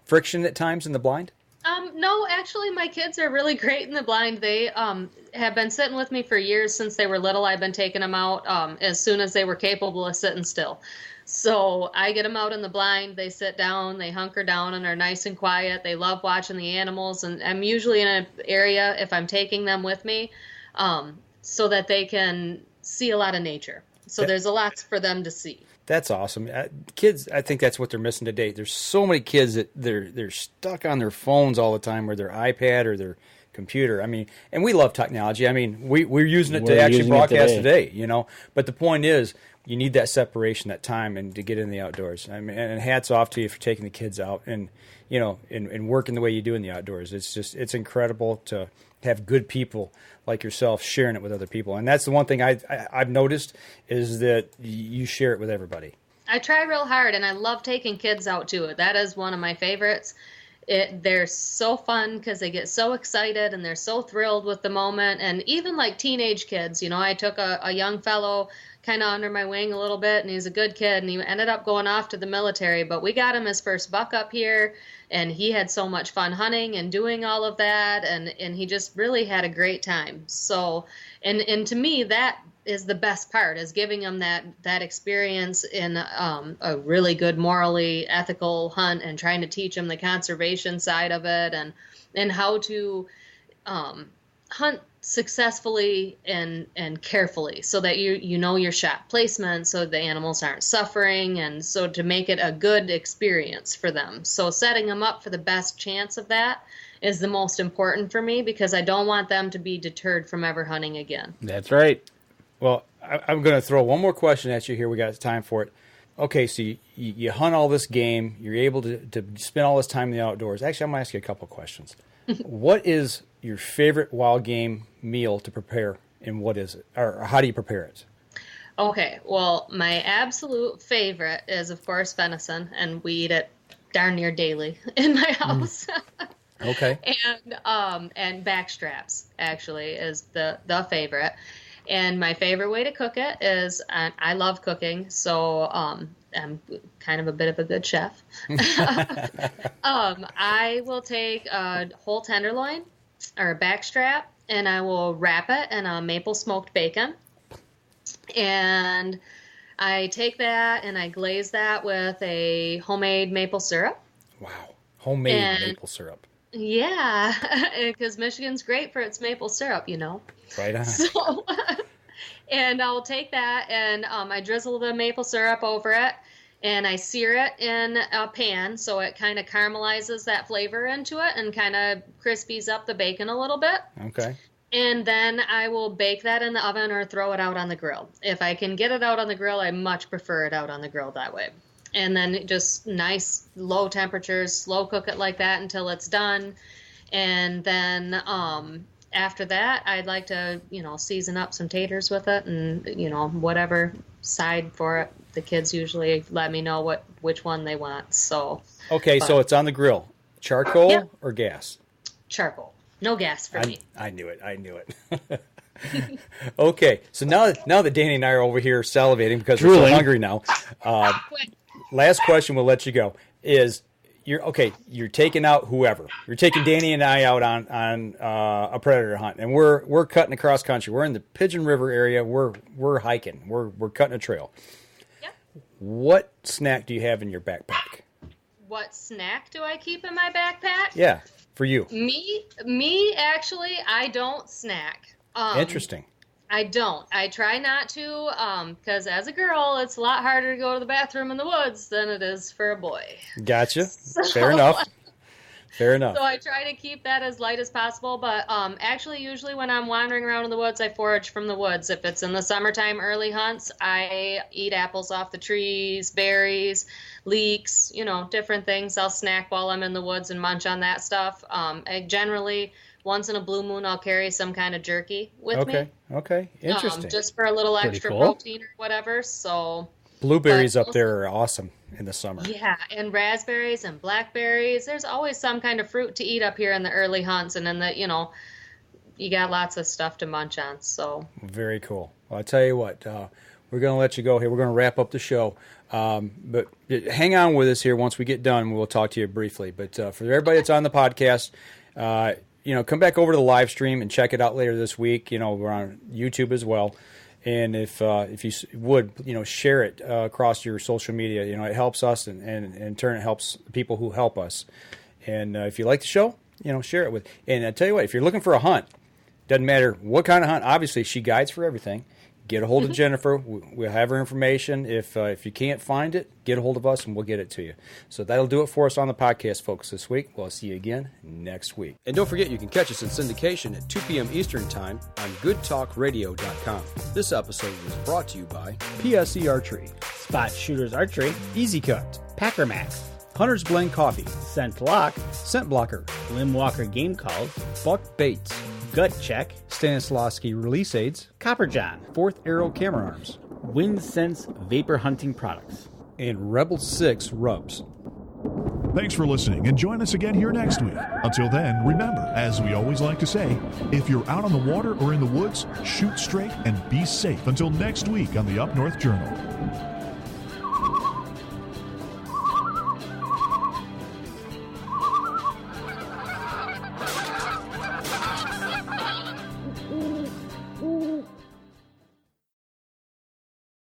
friction at times in the blind? No, actually, my kids are really great in the blind. They have been sitting with me for years. Since they were little, I've been taking them out as soon as they were capable of sitting still. So I get them out in the blind. They sit down, they hunker down, and are nice and quiet. They love watching the animals, and I'm usually in an area, if I'm taking them with me, so that they can see a lot of nature. So there's a lot for them to see. That's awesome. Kids, I think that's what they're missing today. There's so many kids that they're stuck on their phones all the time, or their iPad or their computer. I mean, and we love technology. I mean, we're using it to actually broadcast today, But the point is, you need that separation, that time, and to get in the outdoors. I mean, and hats off to you for taking the kids out and and working the way you do in the outdoors. It's incredible to have good people like yourself sharing it with other people. And that's the one thing I've noticed is that you share it with everybody. I try real hard, and I love taking kids out too. That is one of my favorites. They're so fun because they get so excited and they're so thrilled with the moment. And even like teenage kids, I took a young fellow kind of under my wing a little bit, and he's a good kid, and he ended up going off to the military, but we got him his first buck up here, and he had so much fun hunting and doing all of that, and he just really had a great time. So, and to me, that is the best part, is giving them that experience in a really good, morally ethical hunt, and trying to teach them the conservation side of it, and how to hunt successfully and carefully, so that you know your shot placement, so the animals aren't suffering, and so to make it a good experience for them. So setting them up for the best chance of that is the most important for me, because I don't want them to be deterred from ever hunting again. That's right. Well, I'm going to throw one more question at you here. We got time for it. Okay, so you hunt all this game. You're able to spend all this time in the outdoors. Actually, I'm going to ask you a couple of questions. What is your favorite wild game meal to prepare, and what is it? Or how do you prepare it? Okay, well, my absolute favorite is, of course, venison, and we eat it darn near daily in my house. Okay. And backstraps, actually, is the favorite. And my favorite way to cook it is, I love cooking, so I'm kind of a bit of a good chef. I will take a whole tenderloin or a backstrap, and I will wrap it in a maple smoked bacon. And I take that and I glaze that with a homemade maple syrup. Wow. Homemade maple syrup. Yeah, because Michigan's great for its maple syrup, Right on. So, and I'll take that and I drizzle the maple syrup over it, and I sear it in a pan so it kind of caramelizes that flavor into it and kind of crispies up the bacon a little bit. Okay. And then I will bake that in the oven or throw it out on the grill. If I can get it out on the grill, I much prefer it out on the grill that way. And then just nice low temperatures, slow cook it like that until it's done. And then after that, I'd like to, season up some taters with it and, whatever side for it. The kids usually let me know which one they want. So so it's on the grill. Charcoal or gas? Charcoal. No gas for me. I knew it. Okay, so now that Danny and I are over here salivating because we're so hungry now, last question, we'll let you go, is you're taking out whoever. You're taking Danny and I out on a predator hunt, and we're cutting across country. We're in the Pigeon River area. We're hiking. We're cutting a trail. Yep. What snack do you have in your backpack? What snack do I keep in my backpack? Yeah, for you. Me, actually, I don't snack. Interesting. I don't. I try not to, because as a girl, it's a lot harder to go to the bathroom in the woods than it is for a boy. Gotcha. Fair enough. Fair enough. So I try to keep that as light as possible, but actually, usually when I'm wandering around in the woods, I forage from the woods. If it's in the summertime early hunts, I eat apples off the trees, berries, leeks, different things. I'll snack while I'm in the woods and munch on that stuff. I generally, once in a blue moon, I'll carry some kind of jerky with me. Okay. Interesting. Just for a little extra protein or whatever. So blueberries up there are awesome in the summer. Yeah, and raspberries and blackberries. There's always some kind of fruit to eat up here in the early hunts, and then you got lots of stuff to munch on. So very cool. Well, I'll tell you what, we're going to let you go here. We're going to wrap up the show. But hang on with us here. Once we get done, we'll talk to you briefly. But for everybody that's on the podcast, come back over to the live stream and check it out later this week. We're on YouTube as well. And if you would, share it across your social media. It helps us, and in turn it helps people who help us. And if you like the show, share it with. And I tell you what, if you're looking for a hunt, doesn't matter what kind of hunt. Obviously, she guides for everything. Get a hold of Jennifer. We'll have her information. If you can't find it, get a hold of us and we'll get it to you. So that'll do it for us on the podcast, folks, this week. We'll see you again next week. And don't forget, you can catch us in syndication at 2 p.m. Eastern Time on goodtalkradio.com. This episode was brought to you by PSE Archery, Spot Shooters Archery, Easy Cut, Packer Max, Hunter's Blend Coffee, Scent Lock, Scent Blocker, Lim Walker Game Calls, Buck Baits, Gut Check, Stanislawski Release Aids, Copper John, Fourth Arrow Camera Arms, Wind Sense Vapor Hunting Products, and Rebel 6 Rubs. Thanks for listening, and join us again here next week. Until then, remember, as we always like to say, if you're out on the water or in the woods, shoot straight and be safe. Until next week on the Up North Journal.